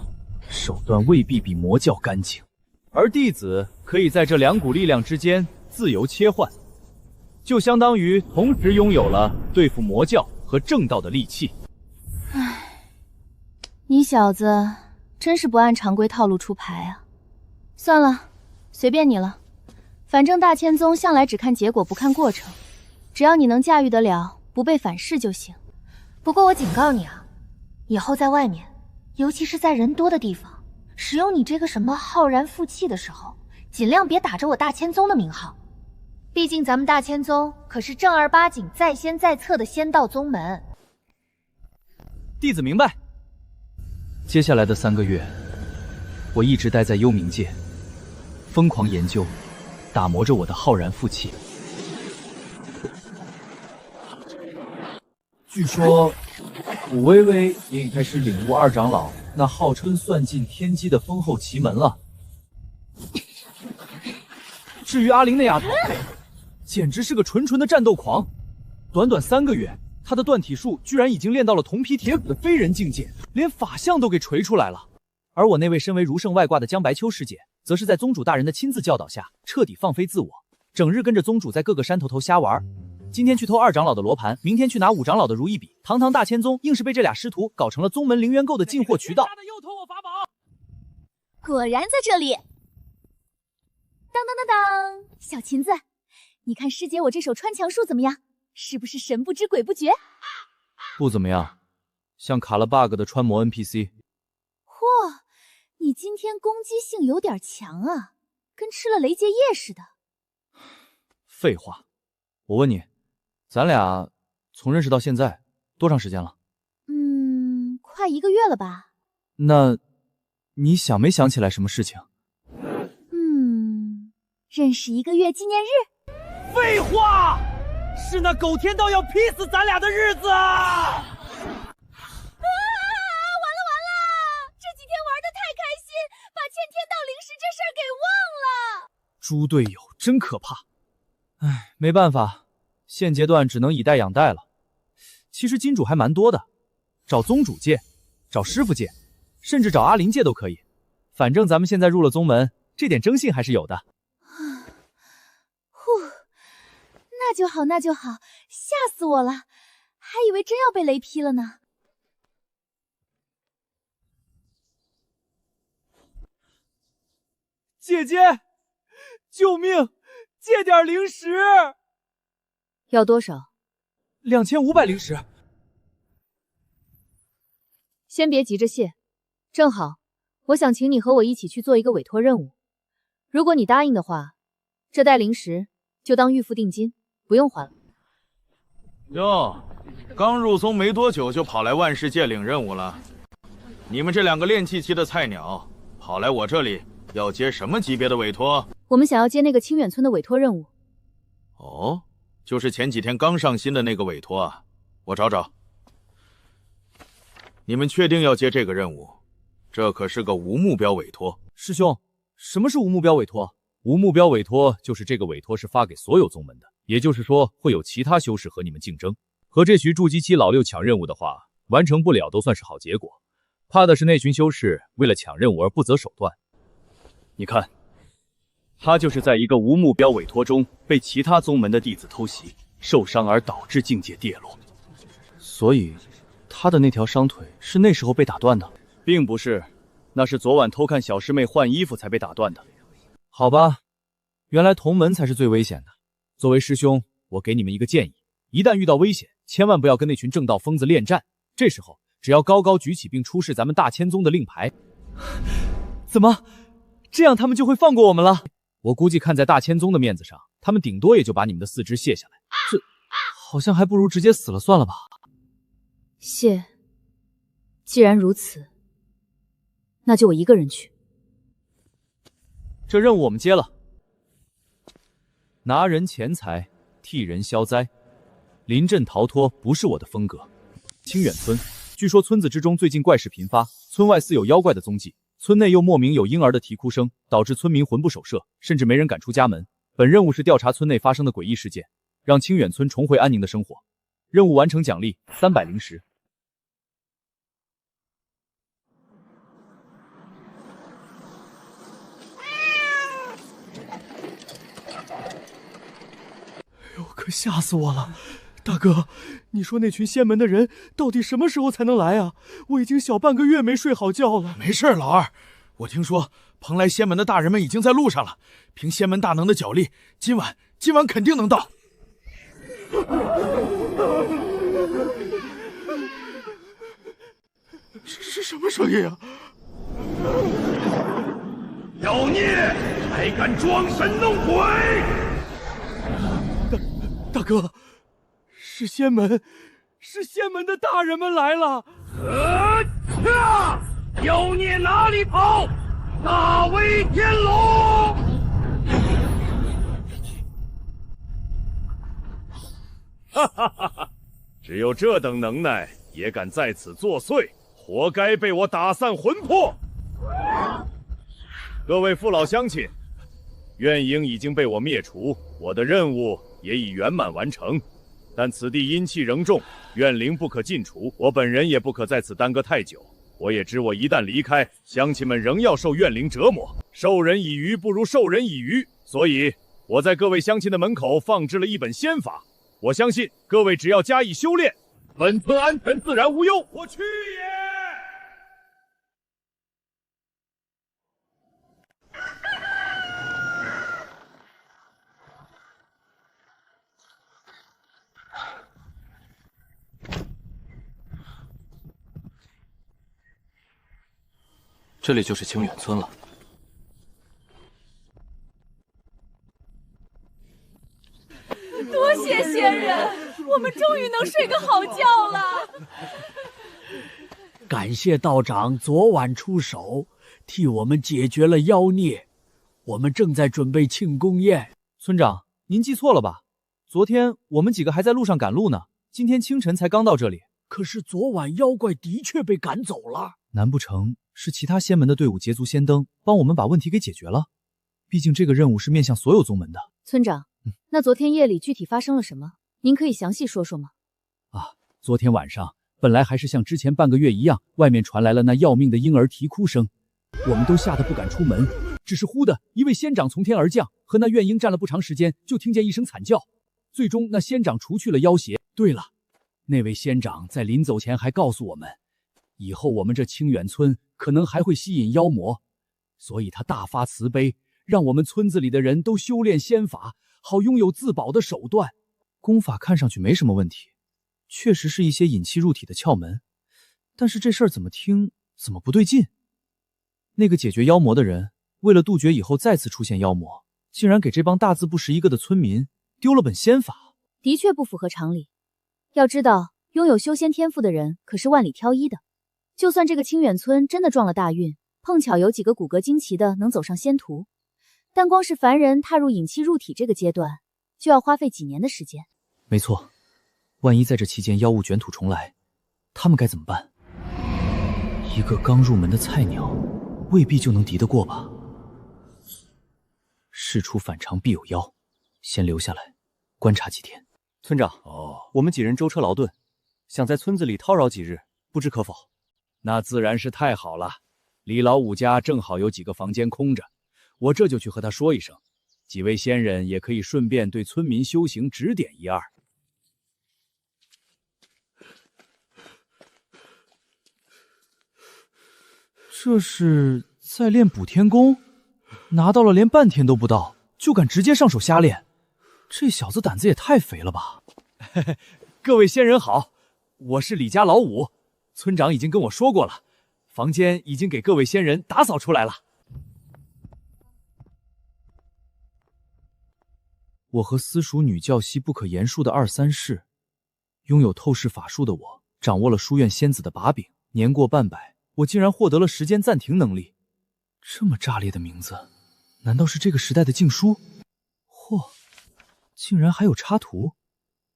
手段未必比魔教干净。
而弟子可以在这两股力量之间自由切换，就相当于同时拥有了对付魔教和正道的利器。
唉，你小子真是不按常规套路出牌啊！算了，随便你了。反正大千宗向来只看结果不看过程，只要你能驾驭得了，不被反噬就行。不过我警告你啊，
以后在外面，尤其是在人多的地方，使用你这个什么浩然负气的时候，尽量别打着我大千宗的名号。毕竟咱们大千宗可是正儿八经在先在侧的仙道宗门。
弟子明白。接下来的3个月，我一直待在幽冥界，疯狂研究，打磨着我的浩然负气。据说，武微微也已开始领悟二长老那号称算尽天机的丰厚奇门了。至于阿玲那丫头，简直是个纯纯的战斗狂。短短3个月，她的断体术居然已经练到了铜皮铁骨的非人境界，连法相都给锤出来了。而我那位身为儒圣外挂的江白秋师姐，则是在宗主大人的亲自教导下，彻底放飞自我，整日跟着宗主在各个山头瞎玩。今天去偷2长老的罗盘，明天去拿5长老的如意笔。堂大千宗硬是被这俩师徒搞成了宗门灵元购的进货渠道。
果然在这里。当当当当，小琴子，你看师姐我这手穿墙术怎么样？是不是神不知鬼不觉？
不怎么样，像卡了 bug 的穿模 NPC。
嚯，你今天攻击性有点强啊，跟吃了雷结液似的。
废话，我问你，咱俩从认识到现在多长时间了？
快1个月了吧。
那你想没想起来什么事情？
认识1个月纪念日。
废话，是那狗天道要劈死咱俩的日子啊！
完了，这几天玩得太开心，把欠天道灵石这事儿给忘了。
猪队友真可怕。唉，没办法，现阶段只能以待养待了。其实金主还蛮多的，找宗主借，找师傅借，甚至找阿林借都可以。反正咱们现在入了宗门，这点征信还是有的。
那就好，那就好，吓死我了，还以为真要被雷劈了呢。
姐姐，救命！借点灵石。
要多少
？2500灵石。
先别急着谢，正好，我想请你和我一起去做一个委托任务。如果你答应的话，这袋灵石就当预付定金，不用还了。
哟，刚入宗没多久就跑来万世界领任务了。你们这2个练气期的菜鸟，跑来我这里要接什么级别的委托？
我们想要接那个清远村的委托任务。
哦，就是前几天刚上新的那个委托啊，我找找。你们确定要接这个任务？这可是个无目标委托。
师兄，什么是无目标委托？无目标委托就是这个委托是发给所有宗门的，也就是说会有其他修士和你们竞争。和这徐筑基期老六抢任务的话，完成不了都算是好结果。怕的是那群修士为了抢任务而不择手段。你看，他就是在一个无目标委托中被其他宗门的弟子偷袭，受伤而导致境界跌落。所以他的那条伤腿是那时候被打断的，并不是，那是昨晚偷看小师妹换衣服才被打断的。好吧，原来同门才是最危险的。作为师兄，我给你们一个建议，一旦遇到危险，千万不要跟那群正道疯子恋战。这时候只要高高举起并出示咱们大千宗的令牌。怎么，这样他们就会放过我们了？我估计看在大千宗的面子上，他们顶多也就把你们的4肢卸下来。这好像还不如直接死了算了吧。
谢，既然如此，那就我一个人去。
这任务我们接了，拿人钱财，替人消灾。临阵逃脱不是我的风格。清远村，据说村子之中最近怪事频发，村外似有妖怪的踪迹，村内又莫名有婴儿的啼哭声，导致村民魂不守舍，甚至没人敢出家门。本任务是调查村内发生的诡异事件，让清远村重回安宁的生活。任务完成奖励300灵石。
可吓死我了！大哥，你说那群仙门的人到底什么时候才能来啊？我已经小半个月没睡好觉了。
没事，老二，我听说蓬莱仙门的大人们已经在路上了，凭仙门大能的脚力，今晚肯定能到。这是什么声音啊？
妖孽，还敢装神弄鬼！
大哥，是仙门的大人们来了！
妖孽哪里跑？大威天龙！
哈哈哈哈！只有这等能耐，也敢在此作祟，活该被我打散魂魄！各位父老乡亲，怨婴已经被我灭除，我的任务也已圆满完成。但此地阴气仍重，怨灵不可尽除，我本人也不可在此耽搁太久。我也知我一旦离开，乡亲们仍要受怨灵折磨，授人以鱼不如授人以渔，所以我在各位乡亲的门口放置了一本仙法。我相信各位只要加以修炼，本村安全自然无忧。我去也！
这里就是清远村了。
多谢仙人，我们终于能睡个好觉了。
感谢道长昨晚出手，替我们解决了妖孽。我们正在准备庆功宴。
村长，您记错了吧？昨天我们几个还在路上赶路呢，今天清晨才刚到这里。
可是昨晚妖怪的确被赶走了。
难不成是其他仙门的队伍捷足先登，帮我们把问题给解决了？毕竟这个任务是面向所有宗门的。
村长，那昨天夜里具体发生了什么？您可以详细说说吗？
昨天晚上本来还是像之前半个月一样，外面传来了那要命的婴儿啼哭声，我们都吓得不敢出门。只是忽的一位仙长从天而降，和那怨婴战了不长时间，就听见一声惨叫，最终那仙长除去了妖邪。对了，那位仙长在临走前还告诉我们，以后我们这清远村可能还会吸引妖魔，所以他大发慈悲，让我们村子里的人都修炼仙法，好拥有自保的手段。
功法看上去没什么问题，确实是一些引气入体的窍门，但是这事儿怎么听怎么不对劲。那个解决妖魔的人，为了杜绝以后再次出现妖魔，竟然给这帮大字不识一个的村民丢了本仙法，
的确不符合常理。要知道，拥有修仙天赋的人可是万里挑一的。就算这个清远村真的撞了大运，碰巧有几个骨骼惊奇的能走上仙途，但光是凡人踏入引气入体这个阶段，就要花费几年的时间。
没错，万一在这期间妖物卷土重来，他们该怎么办？一个刚入门的菜鸟，未必就能敌得过吧？事出反常必有妖，先留下来观察几天。
村长，我们几人舟车劳顿，想在村子里叨扰几日，不知可否？
那自然是太好了。李老五家正好有几个房间空着，我这就去和他说一声，几位仙人也可以顺便对村民修行指点一二。
这是在练补天功，拿到了连半天都不到，就敢直接上手瞎练，这小子胆子也太肥了吧！
各位仙人好，我是李家老五，村长已经跟我说过了，房间已经给各位仙人打扫出来了。
我和私塾女教系不可言述的2、3世，拥有透视法术的我，掌握了书院仙子的把柄，年过半百，我竟然获得了时间暂停能力。这么炸裂的名字，难道是这个时代的禁书？嚯，竟然还有插图，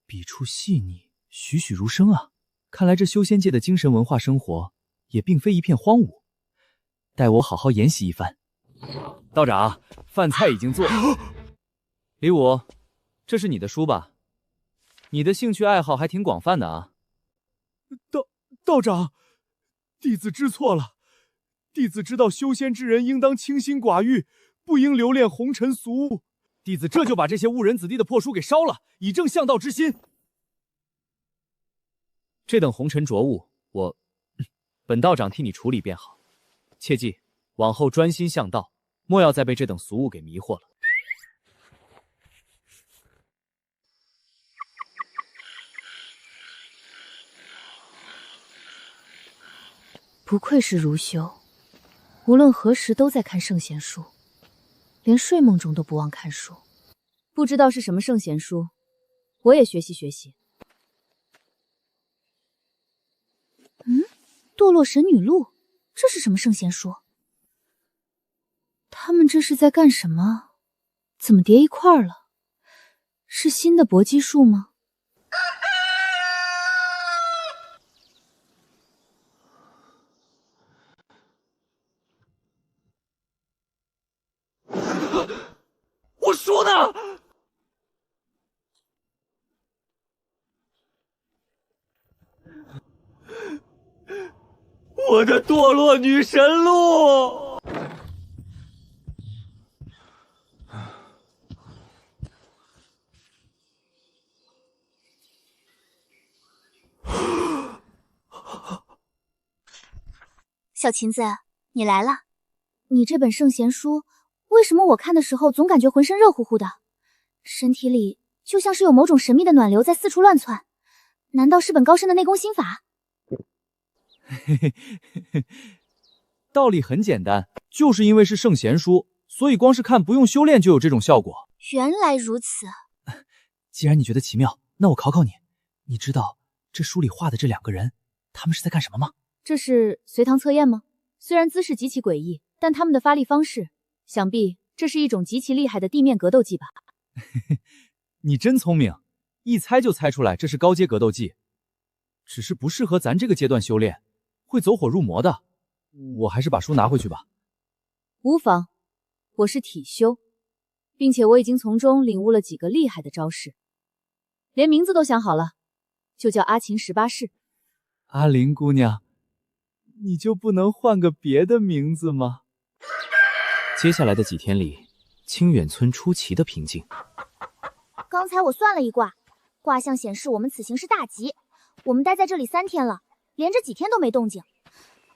笔触细腻，栩栩如生啊！看来这修仙界的精神文化生活也并非一片荒芜，待我好好研习一番。
道长，饭菜已经做。
李武，这是你的书吧？你的兴趣爱好还挺广泛的啊。
道长，弟子知错了。弟子知道修仙之人应当清心寡欲，不应留恋红尘俗物。
弟子这就把这些误人子弟的破书给烧了，以正向道之心。
这等红尘浊物，本道长替你处理便好。切记，往后专心向道，莫要再被这等俗物给迷惑了。
不愧是如修，无论何时都在看圣贤书，连睡梦中都不忘看书。不知道是什么圣贤书，我也学习学习。堕落神女录，这是什么圣贤书？他们这是在干什么？怎么叠一块儿了？是新的搏击术吗？
我说呢！我的堕落女神录！
小琴子，你来了。
你这本圣贤书，为什么我看的时候总感觉浑身热乎乎的，身体里就像是有某种神秘的暖流在四处乱窜？难道是本高深的内功心法？
嘿嘿嘿嘿，道理很简单，就是因为是圣贤书，所以光是看不用修炼就有这种效果。
原来如此。
既然你觉得奇妙，那我考考你，你知道这书里画的这两个人，他们是在干什么吗？
这是随堂测验吗？虽然姿势极其诡异，但他们的发力方式，想必这是一种极其厉害的地面格斗技吧。
你真聪明，一猜就猜出来这是高阶格斗技，只是不适合咱这个阶段修炼，会走火入魔的。我还是把书拿回去吧。
无妨，我是体修，并且我已经从中领悟了几个厉害的招式，连名字都想好了，就叫阿琴18式。
阿林姑娘，你就不能换个别的名字吗？接下来的几天里，清远村出奇的平静。
刚才我算了一卦，卦象显示我们此行是大吉。我们待在这里3天了，连着几天都没动静，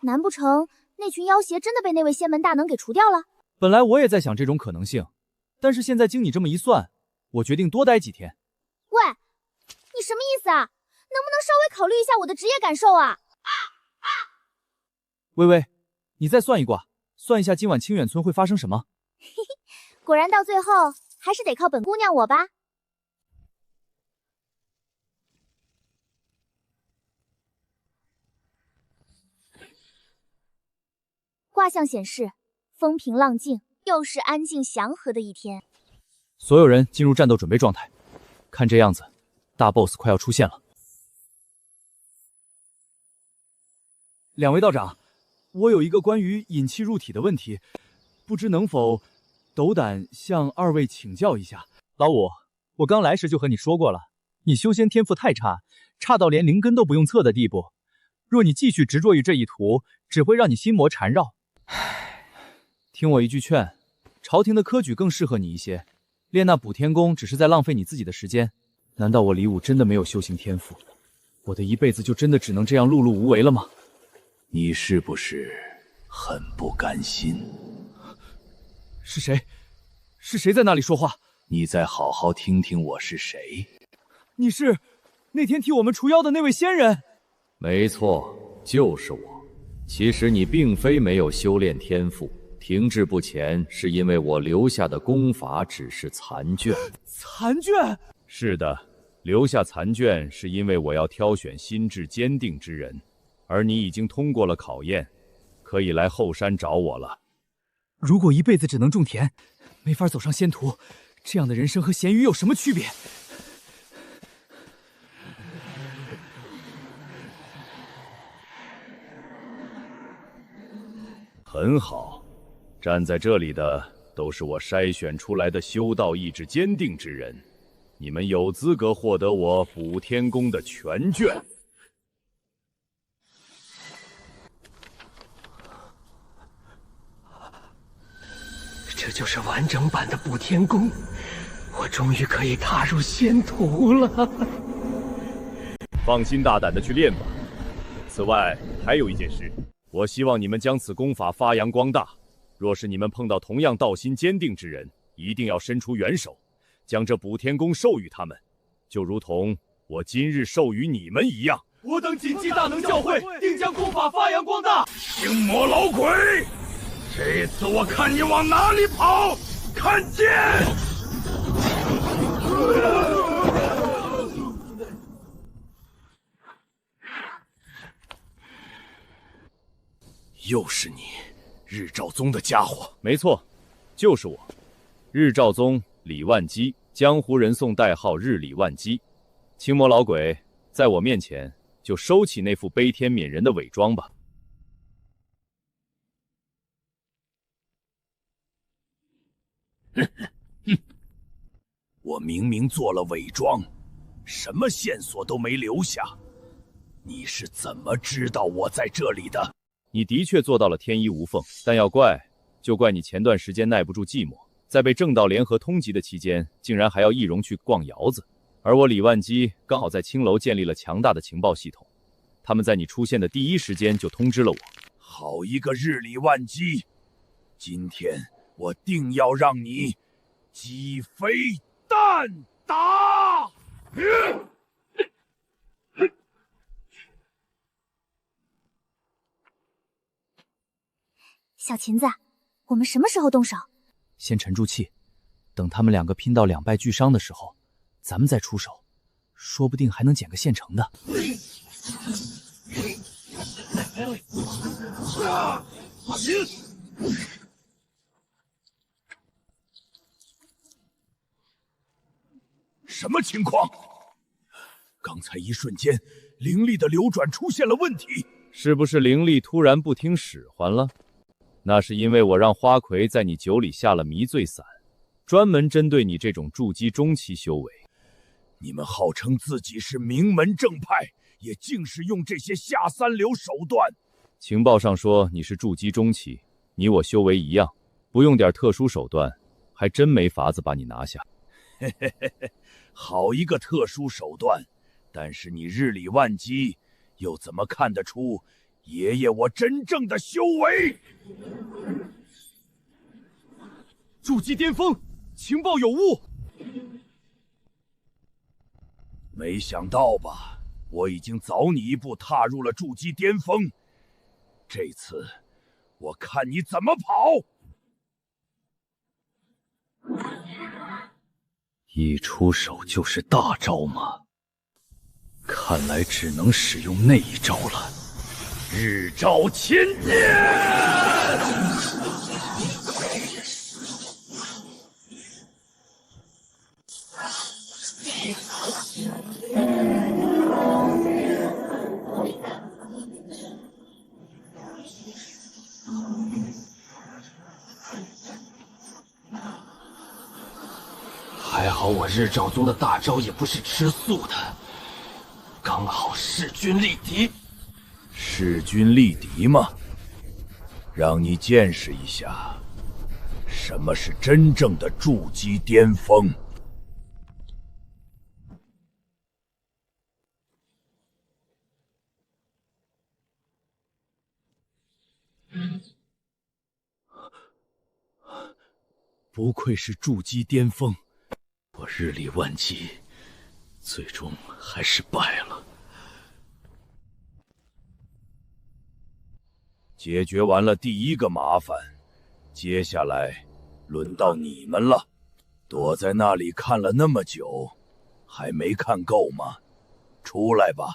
难不成那群妖邪真的被那位仙门大能给除掉了？
本来我也在想这种可能性，但是现在经你这么一算，我决定多待几天。
喂，你什么意思啊？能不能稍微考虑一下我的职业感受啊？
微微，你再算一卦，算一下今晚清远村会发生什么。
嘿嘿，果然到最后还是得靠本姑娘我吧。卦象显示，风平浪静，又是安静祥和的一天。
所有人进入战斗准备状态，看这样子，大 boss 快要出现了。两位道长，我有一个关于引气入体的问题，不知能否斗胆向二位请教一下。老五，我刚来时就和你说过了，你修仙天赋太差，差到连灵根都不用测的地步。若你继续执着于这一途，只会让你心魔缠绕。听我一句劝，朝廷的科举更适合你一些。练那补天功只是在浪费你自己的时间。难道我李武真的没有修行天赋？我的一辈子就真的只能这样碌碌无为了吗？
你是不是很不甘心？
是谁？是谁在那里说话？
你再好好听听我是谁。
你是那天替我们除妖的那位仙人？
没错，就是我。其实你并非没有修炼天赋，停滞不前是因为我留下的功法只是残卷。
残卷？
是的，留下残卷是因为我要挑选心智坚定之人。而你已经通过了考验，可以来后山找我了。
如果一辈子只能种田，没法走上仙途，这样的人生和咸鱼有什么区别？
很好，站在这里的都是我筛选出来的修道意志坚定之人，你们有资格获得我补天功的全卷。
这就是完整版的补天功，我终于可以踏入仙途了。
放心大胆的去练吧。此外，还有一件事，我希望你们将此功法发扬光大。若是你们碰到同样道心坚定之人，一定要伸出援手，将这补天功授予他们，就如同我今日授予你们一样。
我等谨记大能教诲，定将功法发扬光大。
青魔老鬼，这次我看你往哪里跑！看剑！
又是你，日照宗的家伙。
没错，就是我，日照宗李万基，江湖人送代号日理万机。青魔老鬼，在我面前就收起那副悲天悯人的伪装吧。
我明明做了伪装，什么线索都没留下，你是怎么知道我在这里的？
你的确做到了天衣无缝，但要怪，就怪你前段时间耐不住寂寞，在被正道联合通缉的期间，竟然还要易容去逛窑子。而我李万基刚好在青楼建立了强大的情报系统，他们在你出现的第一时间就通知了我。
好一个日理万机！今天我定要让你鸡飞蛋打！
小芹子，我们什么时候动手？
先沉住气，等他们两个拼到两败俱伤的时候，咱们再出手，说不定还能捡个现成的。
什么情况？刚才一瞬间，灵力的流转出现了问题。
是不是灵力突然不听使唤了？那是因为我让花魁在你酒里下了迷醉散，专门针对你这种筑基中期修为。
你们号称自己是名门正派，也竟是用这些下三流手段。
情报上说你是筑基中期，你我修为一样，不用点特殊手段，还真没法子把你拿下。
嘿嘿嘿嘿，好一个特殊手段！但是你日理万机，又怎么看得出爷爷我真正的修为？
筑基巅峰，情报有误。
没想到吧，我已经早你一步踏入了筑基巅峰。这次，我看你怎么跑！
一出手就是大招吗？看来只能使用那一招了。
日照千剑！
还好我日照宗的大招也不是吃素的，刚好势均力敌。
势均力敌吗？让你见识一下，什么是真正的筑基巅峰。
不愧是筑基巅峰，我日理万机，最终还是败了。
解决完了第一个麻烦，接下来轮到你们了。躲在那里看了那么久，还没看够吗？出来吧。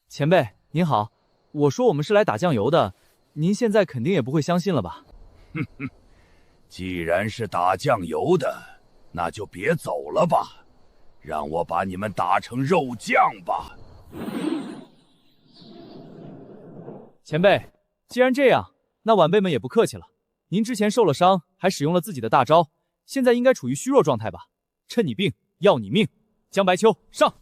前辈您好，我说我们是来打酱油的，您现在肯定也不会相信了吧？
哼哼，既然是打酱油的，那就别走了吧，让我把你们打成肉酱吧。
前辈，既然这样，那晚辈们也不客气了。您之前受了伤，还使用了自己的大招，现在应该处于虚弱状态吧？趁你病，要你命！江白秋，上！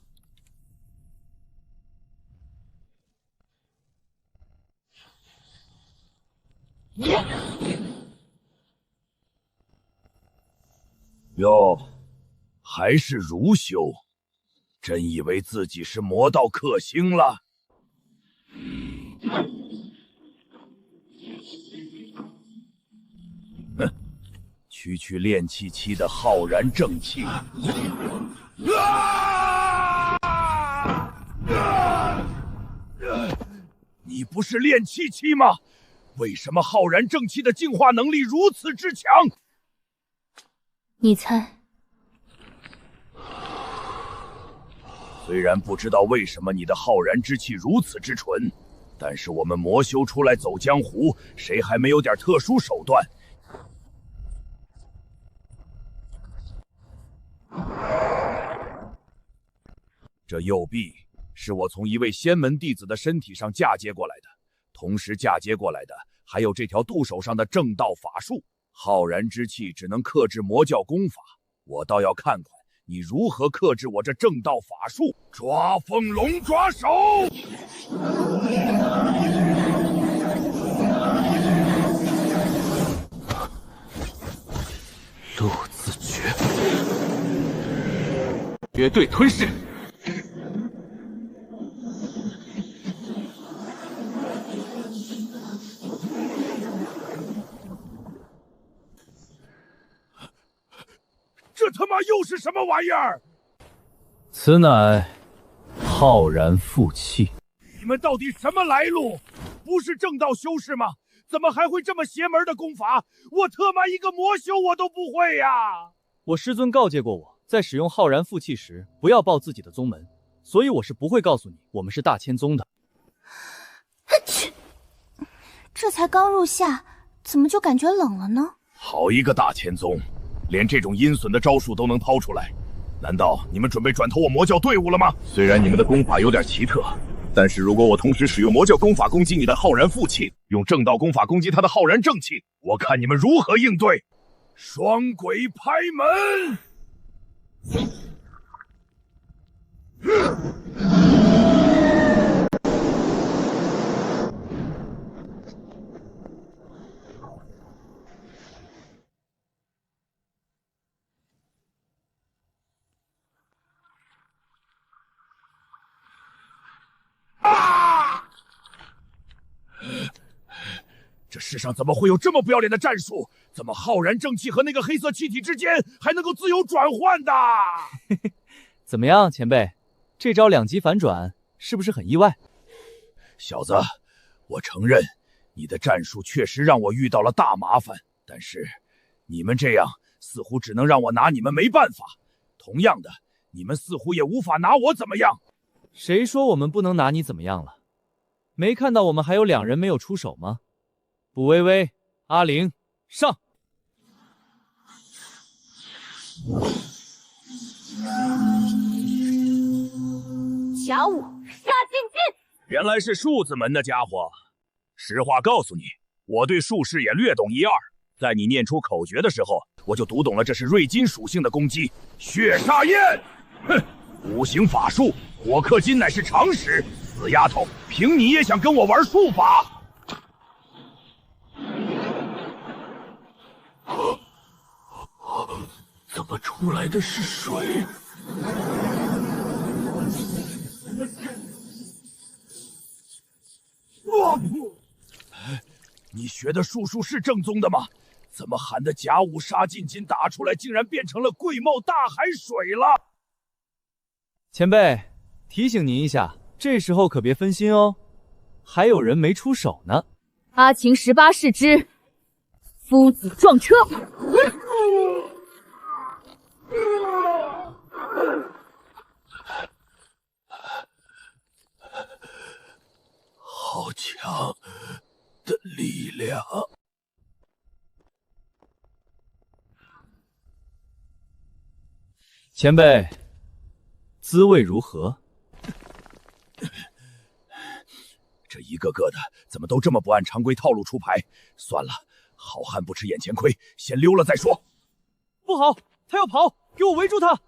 哟，还是如修，真以为自己是魔道克星了？哼，区区炼气期的浩然正气。你不是炼气期吗？为什么浩然正气的净化能力如此之强？
你猜？
虽然不知道为什么你的浩然之气如此之纯，但是我们魔修出来走江湖，谁还没有点特殊手段？这右臂是我从一位仙门弟子的身体上嫁接过来的，同时嫁接过来的还有这条肚手上的正道法术。浩然之气只能克制魔教功法，我倒要看看你如何克制我这正道法术。抓风龙爪手！
陆子爵，绝对吞噬。
这他妈又是什么玩意儿？
此乃浩然负气。
你们到底什么来路？不是正道修士吗？怎么还会这么邪门的功法？我特妈一个魔修我都不会呀！
我师尊告诫过我，在使用浩然负气时，不要报自己的宗门，所以我是不会告诉你我们是大千宗的。
这才刚入夏，怎么就感觉冷了呢？
好一个大千宗，连这种阴损的招数都能抛出来，难道你们准备转投我魔教队伍了吗？虽然你们的功法有点奇特，但是如果我同时使用魔教功法攻击你的浩然负气，用正道功法攻击他的浩然正气，我看你们如何应对。双鬼拍门！这世上怎么会有这么不要脸的战术？怎么浩然正气和那个黑色气体之间还能够自由转换的？
怎么样，前辈？这招两极反转是不是很意外？
小子，我承认你的战术确实让我遇到了大麻烦，但是你们这样似乎只能让我拿你们没办法。同样的，你们似乎也无法拿我怎么样。
谁说我们不能拿你怎么样了？没看到我们还有2人没有出手吗？卜微微、阿玲，上！
甲午杀进进！
原来是数字门的家伙。实话告诉你，我对术士也略懂一二。在你念出口诀的时候，我就读懂了这是瑞金属性的攻击。血煞焰！哼，五行法术，火克金乃是常识。死丫头，凭你也想跟我玩术法？
怎么出来的是水？
你学的术数是正宗的吗？怎么喊的甲午杀进金打出来，竟然变成了贵茂大海水了？
前辈，提醒您一下，这时候可别分心哦，还有人没出手呢。
阿晴18世之夫子撞车。
好强的力量！
前辈，滋味如何？
这一个个的怎么都这么不按常规套路出牌？算了，好汉不吃眼前亏，先溜了再说。
不好，他要跑，给我围住他！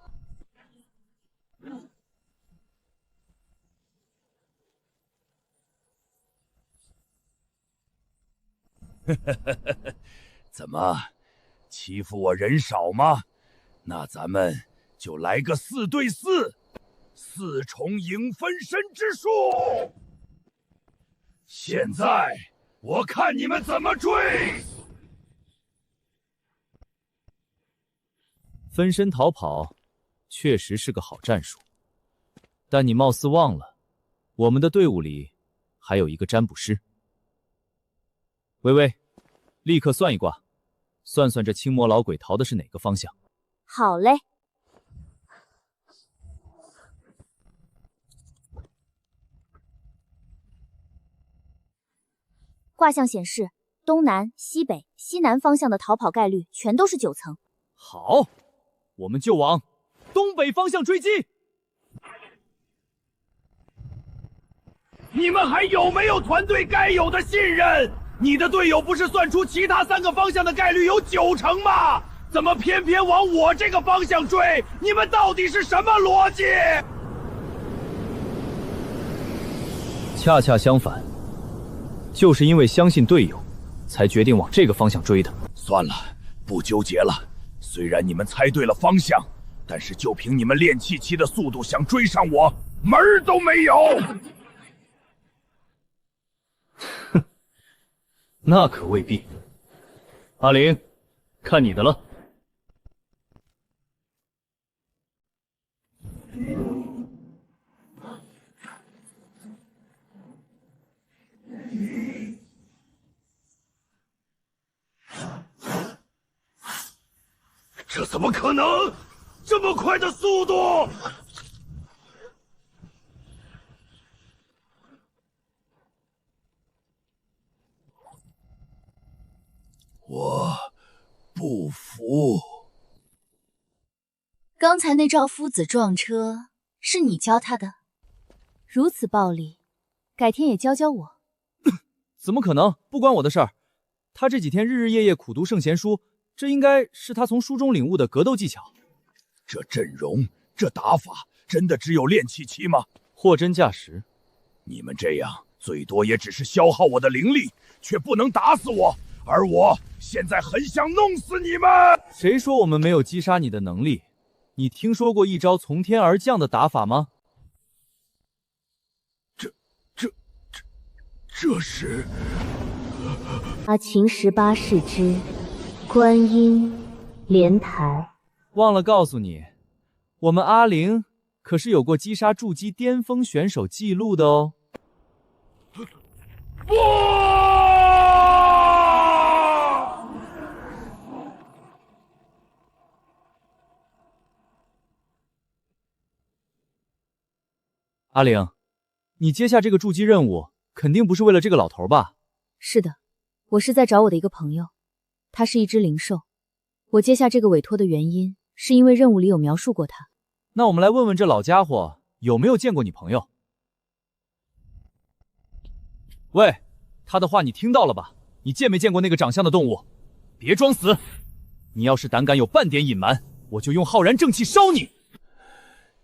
怎么，欺负我人少吗？那咱们就来个4对4，四重影分身之术。现在我看你们怎么追！
分身逃跑确实是个好战术，但你貌似忘了，我们的队伍里还有一个占卜师。微微，立刻算一卦，算算这青魔老鬼逃的是哪个方向。
好嘞。卦象显示，东南、西北、西南方向的逃跑概率全都是9层。
好，我们就往东北方向追击。
你们还有没有团队该有的信任？你的队友不是算出其他3个方向的概率有9成吗？怎么偏偏往我这个方向追？你们到底是什么逻辑？
恰恰相反，就是因为相信队友，才决定往这个方向追的。
算了，不纠结了。虽然你们猜对了方向，但是就凭你们练气期的速度想追上我，门儿都没有。
那可未必。阿玲，看你的了。
这怎么可能？这么快的速度！我不服。
刚才那赵夫子撞车是你教他的？
如此暴力，改天也教教我。
怎么可能？不关我的事儿。他这几天日日夜夜苦读圣贤书，这应该是他从书中领悟的格斗技巧。
这阵容，这打法，真的只有练气期吗？
货真价实。
你们这样，最多也只是消耗我的灵力，却不能打死我。而我现在很想弄死你们！
谁说我们没有击杀你的能力？你听说过一招从天而降的打法吗？
这是
秦18世之观音莲台。
忘了告诉你，我们阿玲可是有过击杀筑基巅峰选手记录的哦。阿玲，你接下这个筑基任务，肯定不是为了这个老头吧？
是的，我是在找我的一个朋友，他是一只灵兽。我接下这个委托的原因，是因为任务里有描述过他。
那我们来问问这老家伙有没有见过你朋友。喂，他的话你听到了吧？你见没见过那个长相的动物？别装死！你要是胆敢有半点隐瞒，我就用浩然正气烧你！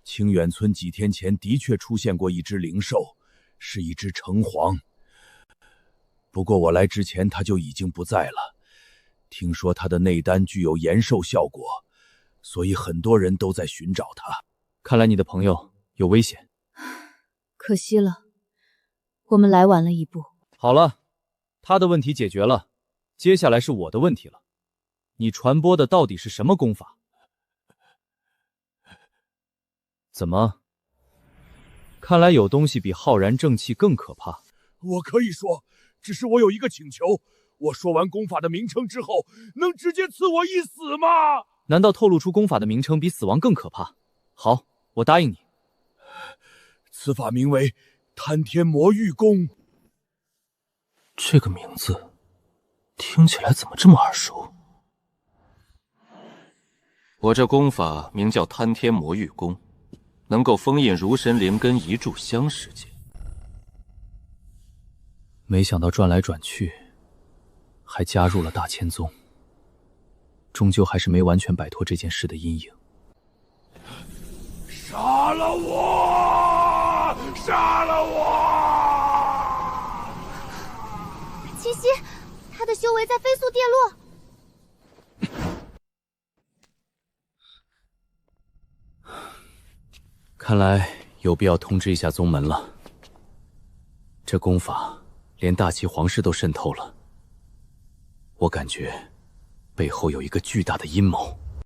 清远村几天前的确出现过一只灵兽，是一只橙黄。不过我来之前它就已经不在了。听说它的内丹具有延寿效果，所以很多人都在寻找它。
看来你的朋友有危险。
可惜了，我们来晚了一步。
好了，他的问题解决了，接下来是我的问题了。你传播的到底是什么功法？怎么？看来有东西比浩然正气更可怕。
我可以说，只是我有一个请求，我说完功法的名称之后，能直接赐我一死吗？
难道透露出功法的名称比死亡更可怕？好，我答应你。
此法名为贪天魔域功。
这个名字听起来怎么这么耳熟？我这功法名叫贪天魔域功，能够封印如神灵根一炷香时间。
没想到转来转去，还加入了大千宗，终究还是没完全摆脱这件事的阴影。
杀了我！杀了我！
七夕，他的修为在飞速跌落。
看来有必要通知一下宗门了。这功法连大齐皇室都渗透了，我感觉背后有一个巨大的阴谋。